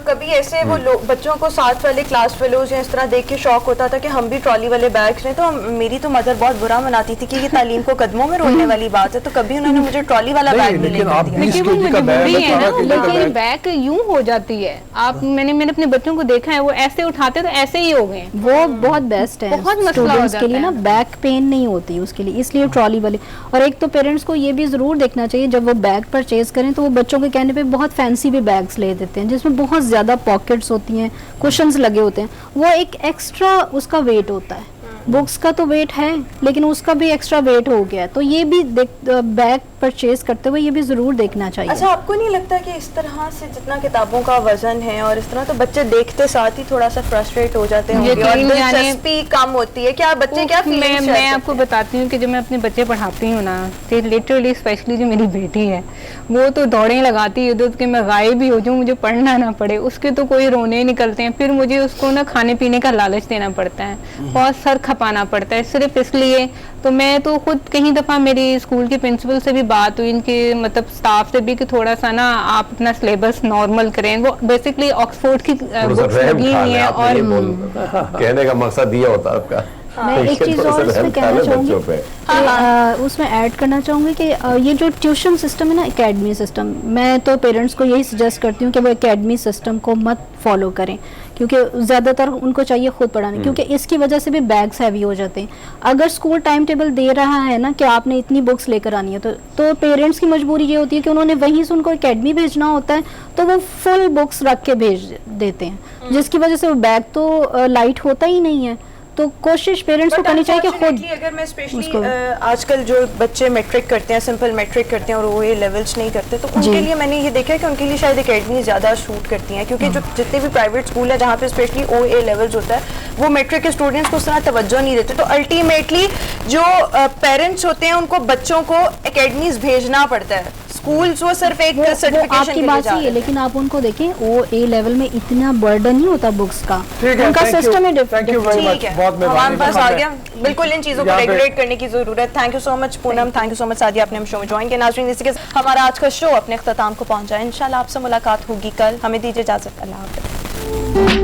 कभी ऐसे वो बच्चों को साथ वाले क्लास फेलोज या इस तरह देख के शौक होता था कि हम भी ट्रॉली वाले बैग्स लें, तो मेरी तो मदर बहुत बुरा मनाती थी कि ये तालीम को कदमों में रोकने वाली बात है, तो कभी उन्होंने मुझे ट्रॉली वाला बैग नहीं लेकर दिया। लेकिन वो मजबूरी है ना, लेकिन बैग यूं हो जाती है। आप मैंने अपने बच्चों को देखा है, वो ऐसे उठाते तो ऐसे ही हो गए। वो बहुत बेस्ट है, बहुत मसला हो जाता के लिए ना, बैक पेन नहीं होती उसके लिए, इसलिए ट्रॉली वाले। और एक तो पेरेंट्स को ये भी जरूर देखना चाहिए जब वो बैग परचेज करें तो वो बच्चों के कहने पे बहुत फैंसी भी बैग्स ले देते हैं जिसमें बहुत ज्यादा पॉकेट्स होती हैं, कुशन्स लगे होते हैं, वो एक एक्स्ट्रा उसका वेट होता है। बुक्स का तो वेट है लेकिन उसका भी एक्स्ट्रा वेट हो गया है, तो ये भी बैग परचेज करते हुए ये भी जरूर देखना चाहिए। अच्छा, आपको नहीं लगता कि इस तरह से जितना किताबों का वजन है और इस तरह, तो बच्चे देखते साथ ही थोड़ा सा फ्रस्ट्रेट हो जाते हैं और दिलचस्पी कम होती है? क्या बच्चे क्या मैं आपको बताती हूँ कि जब मैं अपने बच्चे पढ़ाती हूँ ना, तो लिटरली स्पेशली जो मेरी बेटी है वो तो दौड़ें लगाती है इधर कि मैं गायब भी हो जाऊँ, मुझे पढ़ना ना पड़े, उसके तो कोई रोने निकलते हैं, फिर मुझे उसको ना खाने पीने का लालच देना पड़ता है, बहुत सर खपाना पड़ता है सिर्फ इसलिए। तो मैं तो खुद कई दफ़ा मेरी स्कूल के प्रिंसिपल से भी बात हुई, इनके मतलब स्टाफ से भी, कि थोड़ा सा ना आप अपना सिलेबस नॉर्मल करें। वो बेसिकली ऑक्सफोर्ड की बुक्स लगी हुई है और कहने का मकसद ये होता है आपका। मैं एक चीज़ और इसमें कहना चाहूँगी, उसमें ऐड करना चाहूँगी कि ये जो ट्यूशन सिस्टम है ना, एकेडमी सिस्टम, मैं तो पेरेंट्स को यही सजेस्ट करती हूँ कि वो एकेडमी सिस्टम को मत फॉलो करें क्योंकि ज़्यादातर उनको चाहिए खुद पढ़ाने, क्योंकि इसकी वजह से भी बैग्स हैवी हो जाते हैं। अगर स्कूल टाइम टेबल दे रहा है ना कि आपने इतनी बुक्स लेकर आनी है, तो पेरेंट्स की मजबूरी ये होती है कि उन्होंने वहीं से उनको एकेडमी भेजना होता है, तो वो फुल बुक्स रख के भेज देते हैं, जिसकी वजह से वो बैग तो लाइट होता ही नहीं है। तो कोशिश पेरेंट्स को करनी चाहिए कि खुद, अगर मैं स्पेशली आजकल जो बच्चे मैट्रिक करते हैं, सिंपल मैट्रिक करते हैं और वो ये लेवल्स नहीं करते, तो उनके लिए मैंने ये देखा है कि उनके लिए शायद एकेडमी ज़्यादा शूट करती हैं, क्योंकि जो जितने भी प्राइवेट स्कूल है जहाँ पे स्पेशली OA लेवल्स होता है, वो मैट्रिक के स्टूडेंट्स को उस तरह तवज्जो नहीं देते, तो अल्टीमेटली जो पेरेंट्स होते हैं उनको बच्चों को एकेडमीज भेजना पड़ता है। स्कूल्स वो सिर्फ एक सर्टिफिकेशन आपकी बात सही है, लेकिन आप उनको देखें OA लेवल में इतना बर्डन नहीं होता बुक्स का, उनका सिस्टम ही डिफरेंट है। हमारे पास आ गया, बिल्कुल इन चीज़ों को रेगुलेट करने की जरूरत। Thank you so much Poonam, thank you so much Sadia, आपने हम शो में ज्वाइन किया। नाज़रीन, इसी के हमारा आज का शो अपने अख्ताम को पहुंचा है। इंशाल्लाह आपसे मुलाकात होगी कल, हमें दीजिए इजाजत, अल्लाह हाफ़िज़।